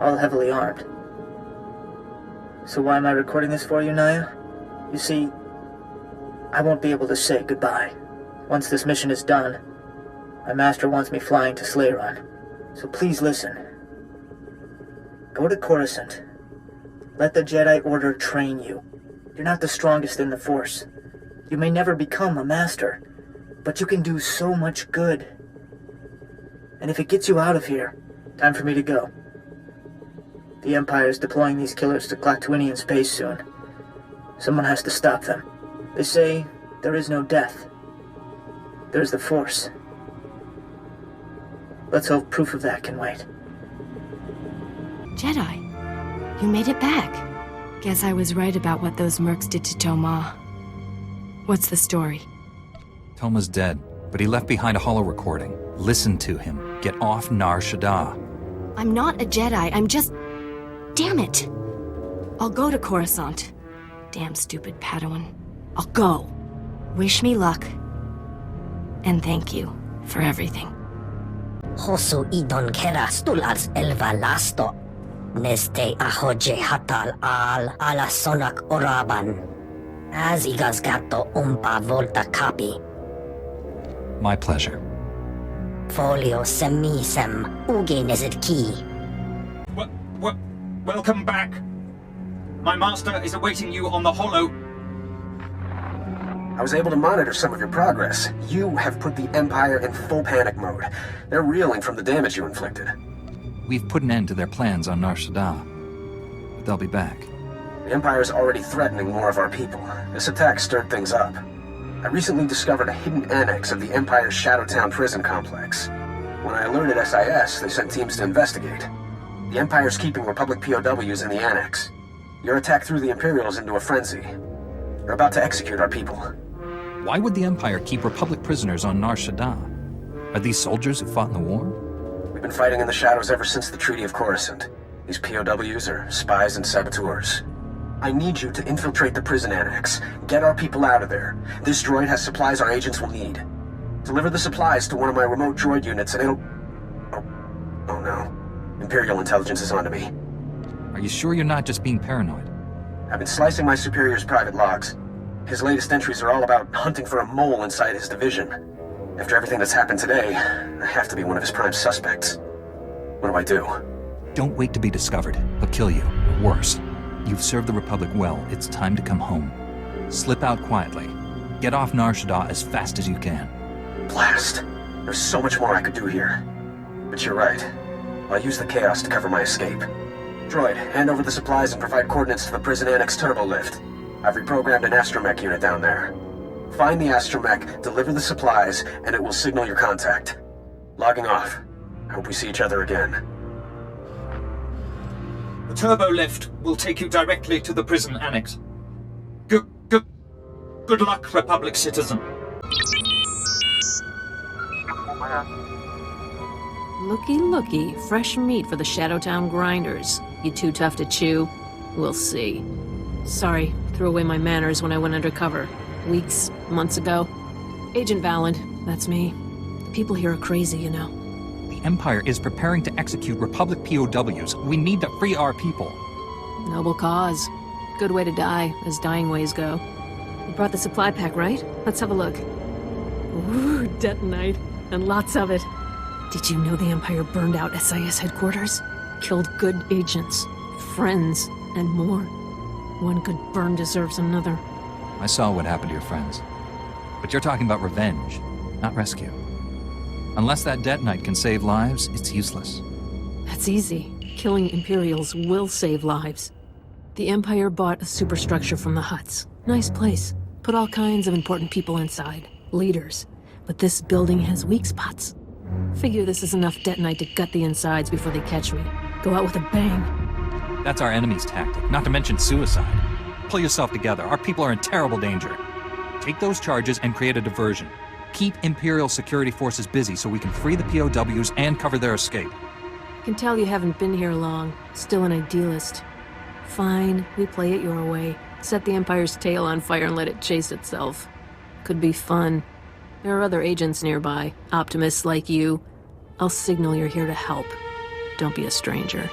all heavily armed. So why am I recording this for you, Naya? You see, I won't be able to say goodbye. Once this mission is done, my master wants me flying to Slayron. So please listen. Go to Coruscant. Let the Jedi Order train you. You're not the strongest in the Force. You may never become a master, but you can do so much good. And if it gets you out of here, time for me to go. The Empire is deploying these killers to Klatooinian space soon. Someone has to stop them. They say there is no death. There's the Force. Let's hope proof of that can wait. Jedi, you made it back. Guess I was right about what those mercs did to Toma. What's the story? Toma's dead, but he left behind a holo recording. Listen to him. Get off Nar Shaddaa. I'm not a Jedi, I'm just... Damn it! I'll go to Coruscant. Damn stupid Padawan. I'll go. Wish me luck. And thank you for everything. Hosu idon kera stulals elva lasto. Neste ahoje hatal al ala sonak oraban. As igas gato umpa volta kapi. My pleasure. Folio semisem uge nesit ki. Welcome back. My master is awaiting you on the holo. I was able to monitor some of your progress. You have put the Empire in full panic mode. They're reeling from the damage you inflicted. We've put an end to their plans on Nar Shaddaa, but they'll be back. The Empire is already threatening more of our people. This attack stirred things up. I recently discovered a hidden annex of the Empire's Shadowtown prison complex. When I alerted SIS, they sent teams to investigate. The Empire's keeping Republic POWs in the annex. Your attack threw the Imperials into a frenzy. They're about to execute our people. Why would the Empire keep Republic prisoners on Nar Shaddaa? Are these soldiers who fought in the war? We've been fighting in the shadows ever since the Treaty of Coruscant. These POWs are spies and saboteurs. I need you to infiltrate the prison annex. Get our people out of there. This droid has supplies our agents will need. Deliver the supplies to one of my remote droid units and it'll... Oh no. Imperial intelligence is onto me. Are you sure you're not just being paranoid? I've been slicing my superior's private logs. His latest entries are all about hunting for a mole inside his division. After everything that's happened today, I have to be one of his prime suspects. What do I do? Don't wait to be discovered. He'll kill you. Or worse. You've served the Republic well. It's time to come home. Slip out quietly. Get off Nar Shaddaa as fast as you can. Blast. There's so much more I could do here. But you're right. I'll use the chaos to cover my escape. Droid, hand over the supplies and provide coordinates to the prison annex turbo lift. I've reprogrammed an astromech unit down there. Find the astromech, deliver the supplies, and it will signal your contact. Logging off. I hope we see each other again. The turbo lift will take you directly to the prison annex. Good luck, Republic citizen. Looky, fresh meat for the Shadowtown grinders. You too tough to chew? We'll see. Sorry, threw away my manners when I went undercover. Weeks, months ago. Agent Valent, that's me. The people here are crazy, you know. The Empire is preparing to execute Republic POWs. We need to free our people. Noble cause. Good way to die, as dying ways go. You brought the supply pack, right? Let's have a look. Ooh, detonite. And lots of it. Did you know the Empire burned out SIS headquarters? Killed good agents, friends, and more. One good burn deserves another. I saw what happened to your friends. But you're talking about revenge, not rescue. Unless that detonite can save lives, it's useless. That's easy. Killing Imperials will save lives. The Empire bought a superstructure from the Hutts. Nice place. Put all kinds of important people inside. Leaders. But this building has weak spots. Figure this is enough detonite to gut the insides before they catch me. Go out with a bang. That's our enemy's tactic, not to mention suicide. Pull yourself together. Our people are in terrible danger. Take those charges and create a diversion. Keep Imperial security forces busy so we can free the POWs and cover their escape. Can tell you haven't been here long. Still an idealist. Fine, we play it your way. Set the Empire's tail on fire and let it chase itself. Could be fun. There are other agents nearby, optimists like you. I'll signal you're here to help. Don't be a stranger.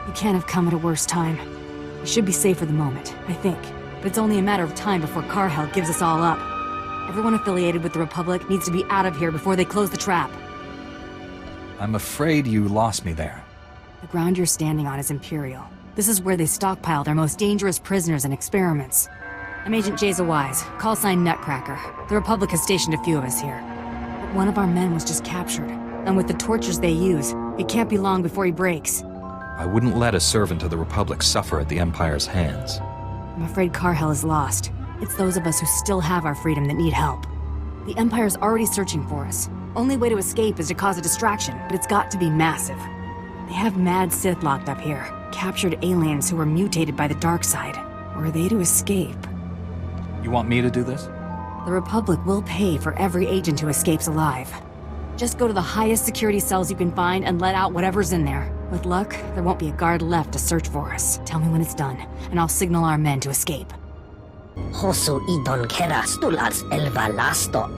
You can't have come at a worse time. We should be safe for the moment, I think. But it's only a matter of time before Carhell gives us all up. Everyone affiliated with the Republic needs to be out of here before they close the trap. I'm afraid you lost me there. The ground you're standing on is Imperial. This is where they stockpile their most dangerous prisoners and experiments. I'm Agent Jaza Wise, call sign Nutcracker. The Republic has stationed a few of us here. But one of our men was just captured. And with the tortures they use, it can't be long before he breaks. I wouldn't let a servant of the Republic suffer at the Empire's hands. I'm afraid Carhell is lost. It's those of us who still have our freedom that need help. The Empire's already searching for us. Only way to escape is to cause a distraction, but it's got to be massive. They have mad Sith locked up here, captured aliens who were mutated by the dark side. Were they to escape? You want me to do this? The Republic will pay for every agent who escapes alive. Just go to the highest security cells you can find and let out whatever's in there. With luck, there won't be a guard left to search for us. Tell me when it's done, and I'll signal our men to escape. Hosu idon kera stulals elva lasto.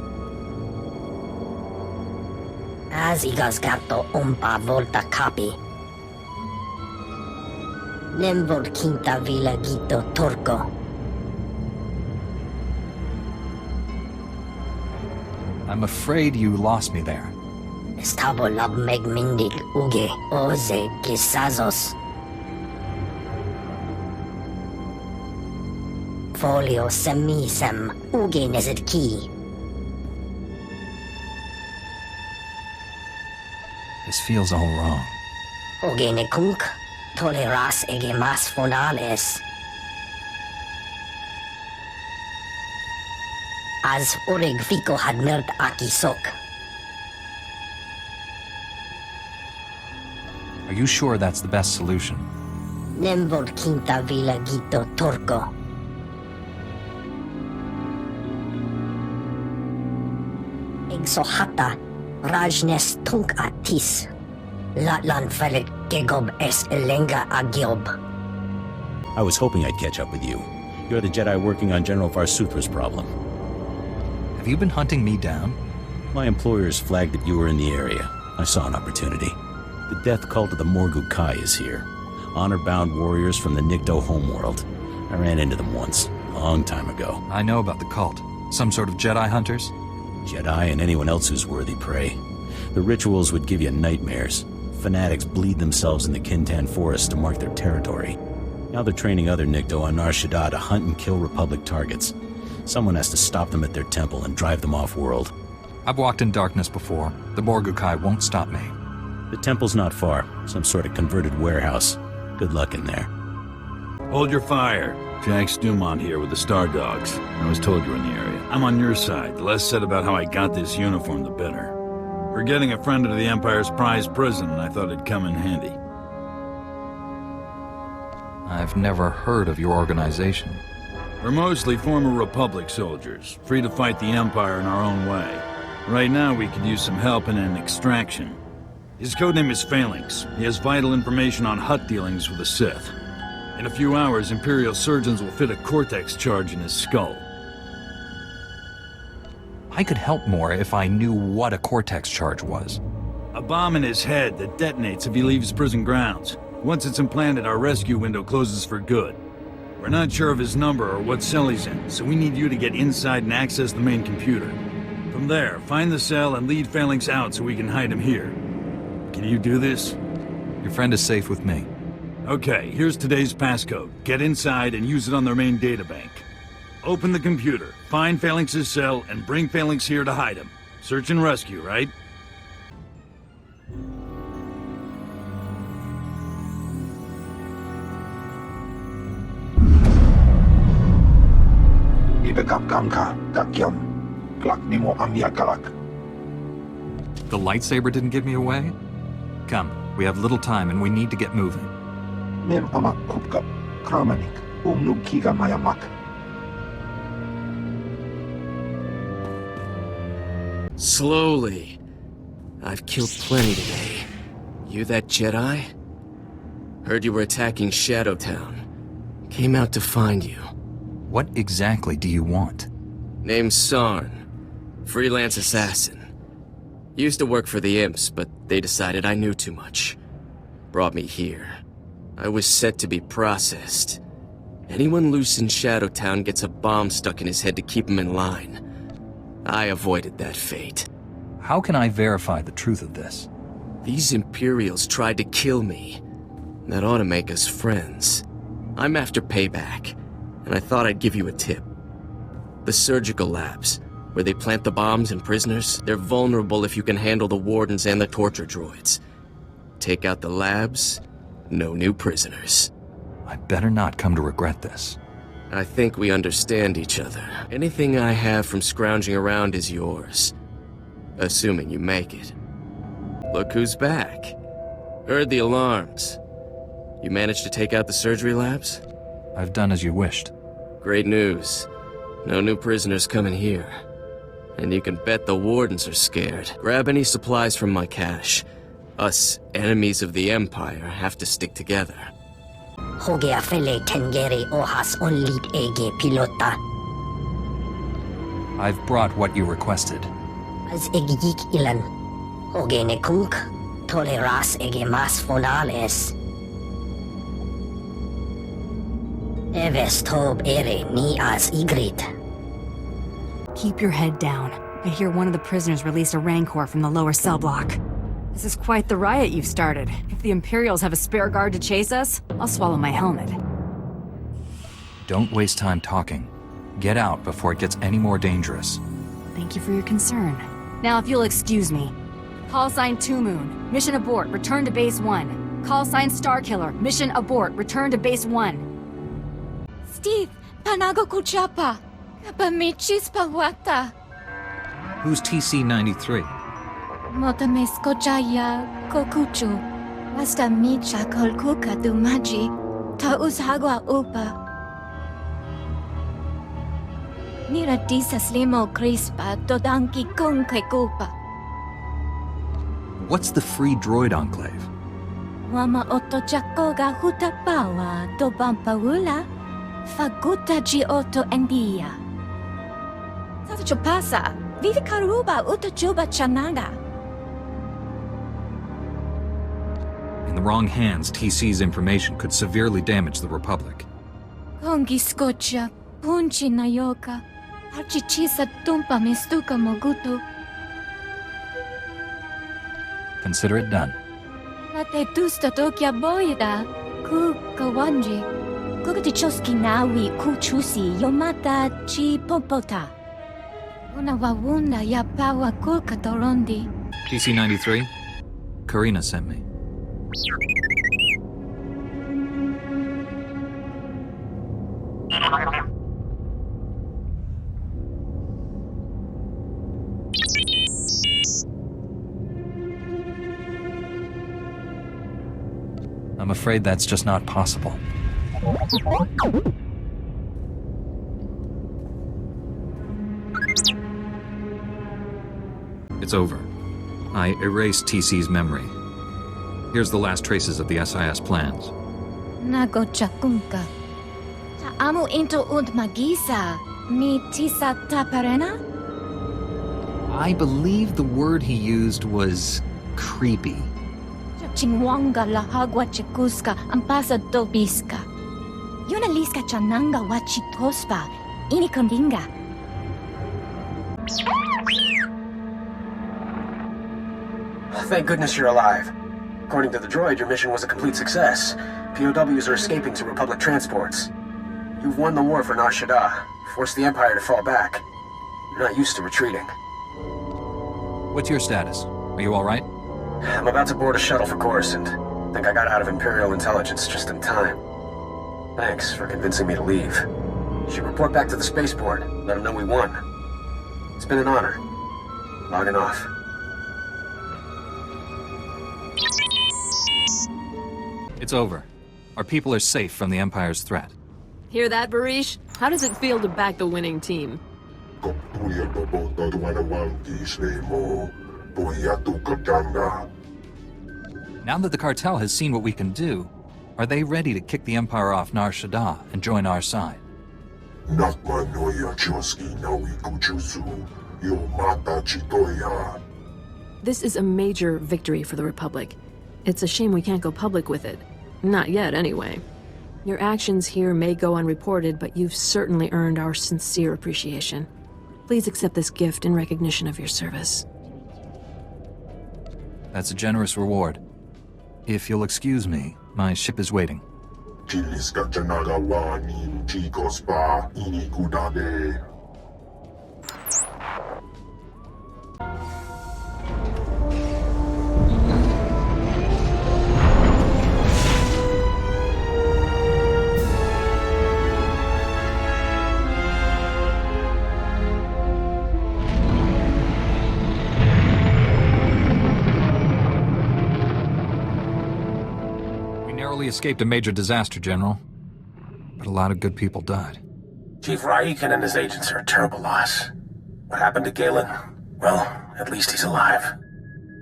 As igas gato umpa volta capi. Nemvod quinta vila gito turco. I'm afraid you lost me there. Estabo lab megmindig uge oze glisazos. Folio semisem uge neset ki. This feels all wrong. Uge nekunk toleras ege mas fonales. As urig fico had nerd akisok. Are you sure that's the best solution? Nemvod quinta vila gito turco. Exohata rajnes tunk atis. Latlan felit gegob es elenga agiob. I was hoping I'd catch up with you. You're the Jedi working on General Varsuthra's problem. Have you been hunting me down? My employers flagged that you were in the area. I saw an opportunity. The death cult of the Morgu Kai is here. Honor-bound warriors from the Nikto homeworld. I ran into them once, a long time ago. I know about the cult. Some sort of Jedi hunters? Jedi and anyone else who's worthy prey. The rituals would give you nightmares. Fanatics bleed themselves in the Kintan forest to mark their territory. Now they're training other Nikto on Nar Shaddaa to hunt and kill Republic targets. Someone has to stop them at their temple and drive them off-world. I've walked in darkness before. The Morgu Kai won't stop me. The temple's not far. Some sort of converted warehouse. Good luck in there. Hold your fire. Jack Stumont here with the Star Dogs. I was told you were in the area. I'm on your side. The less said about how I got this uniform, the better. We're getting a friend into the Empire's prized prison, and I thought it'd come in handy. I've never heard of your organization. We're mostly former Republic soldiers, free to fight the Empire in our own way. Right now, we could use some help in an extraction. His codename is Phalanx. He has vital information on Hutt dealings with the Sith. In a few hours, Imperial surgeons will fit a cortex charge in his skull. I could help more if I knew what a cortex charge was. A bomb in his head that detonates if he leaves prison grounds. Once it's implanted, our rescue window closes for good. We're not sure of his number or what cell he's in, so we need you to get inside and access the main computer. From there, find the cell and lead Phalanx out so we can hide him here. Can you do this? Your friend is safe with me. Okay, here's today's passcode. Get inside and use it on their main databank. Open the computer, find Phalanx's cell, and bring Phalanx here to hide him. Search and rescue, right? The lightsaber didn't give me away? Come, we have little time and we need to get moving. Slowly. I've killed plenty today. You that Jedi? Heard you were attacking Shadowtown. Came out to find you. What exactly do you want? Name's Sarn. Freelance assassin. Used to work for the Imps, but they decided I knew too much. Brought me here. I was set to be processed. Anyone loose in Shadowtown gets a bomb stuck in his head to keep him in line. I avoided that fate. How can I verify the truth of this? These Imperials tried to kill me. That ought to make us friends. I'm after payback, and I thought I'd give you a tip. The surgical labs, where they plant the bombs in prisoners, they're vulnerable if you can handle the wardens and the torture droids. Take out the labs, no new prisoners. I better not come to regret this. I think we understand each other. Anything I have from scrounging around is yours. Assuming you make it. Look who's back. Heard the alarms. You managed to take out the surgery labs? I've done as you wished. Great news. No new prisoners coming here. And you can bet the wardens are scared. Grab any supplies from my cache. Us, enemies of the Empire, have to stick together. Hogeafele tengere ohas onlit ege pilota. I've brought what you requested. As egiyik ilan. Hogene kunk. Toleras ege mas fonales. Eves tob ere ni as igrit. Keep your head down. I hear one of the prisoners released a rancor from the lower cell block. This is quite the riot you've started. If the Imperials have a spare guard to chase us, I'll swallow my helmet. Don't waste time talking. Get out before it gets any more dangerous. Thank you for your concern. Now, if you'll excuse me. Call sign 2 Moon. Mission abort. Return to Base 1. Call sign Starkiller. Mission abort. Return to Base 1. Steve, panago kuchapa. Kapamichis pawata. Who's TC-93? Motames kochaya kokuchu. Hasta micha kolkuka dumaji. Ta ushagwa upa. Nira disas limo crispa dodanki kunke kupa. What's the Free Droid Enclave? Wama otochakoga hutapawa do bampaula. Faguta G8 Endia. Sasa pasa, vivi karuba utajuba chanaga. In the wrong hands, TC's information could severely damage the Republic. Kongi skocha, punchi nayoka, archichisa tumpa mistuka mogutu. Consider it done. Late tusta tokia boida, ku kawanji. Kugatichoski nawi kuchusi yomata chi popota. Una wawunda ya pawa kulka torondi. TC-93? Karina sent me. I'm afraid that's just not possible. It's over. I erased TC's memory. Here's the last traces of the SIS plans. Nago chakunka. Amu into und magisa. Mi tisa taparena? I believe the word he used was creepy. Chingwanga la hagwa chikuska ampasa dobiska. Yuna liska chananga wachitospa. Ini kondinga. Thank goodness you're alive. According to the droid, your mission was a complete success. POWs are escaping to Republic transports. You've won the war for Nar Shaddaa, forced the Empire to fall back. You're not used to retreating. What's your status? Are you alright? I'm about to board a shuttle for Coruscant. Think I got out of Imperial intelligence just in time. Thanks for convincing me to leave. You should report back to the spaceport. Let them know we won. It's been an honor. Logging off. It's over. Our people are safe from the Empire's threat. Hear that, Barish? How does it feel to back the winning team? Now that the cartel has seen what we can do, are they ready to kick the Empire off Nar Shaddaa and join our side? This is a major victory for the Republic. It's a shame we can't go public with it. Not yet, anyway. Your actions here may go unreported, but you've certainly earned our sincere appreciation. Please accept this gift in recognition of your service. That's a generous reward. If you'll excuse me, my ship is waiting. Escaped a major disaster, General. But a lot of good people died. Chief Raiken and his agents are a terrible loss. What happened to Galen? Well, at least he's alive.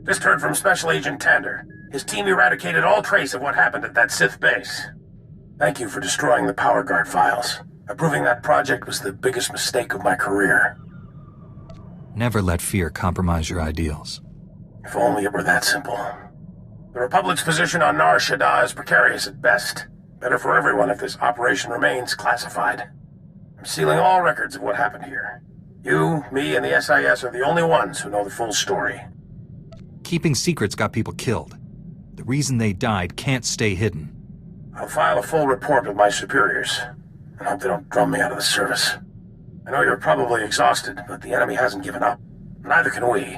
Just heard from Special Agent Tander. His team eradicated all trace of what happened at that Sith base. Thank you for destroying the Power Guard files. Approving that project was the biggest mistake of my career. Never let fear compromise your ideals. If only it were that simple. The Republic's position on Nar Shaddaa is precarious at best. Better for everyone if this operation remains classified. I'm sealing all records of what happened here. You, me, and the SIS are the only ones who know the full story. Keeping secrets got people killed. The reason they died can't stay hidden. I'll file a full report with my superiors, and hope they don't drum me out of the service. I know you're probably exhausted, but the enemy hasn't given up. Neither can we.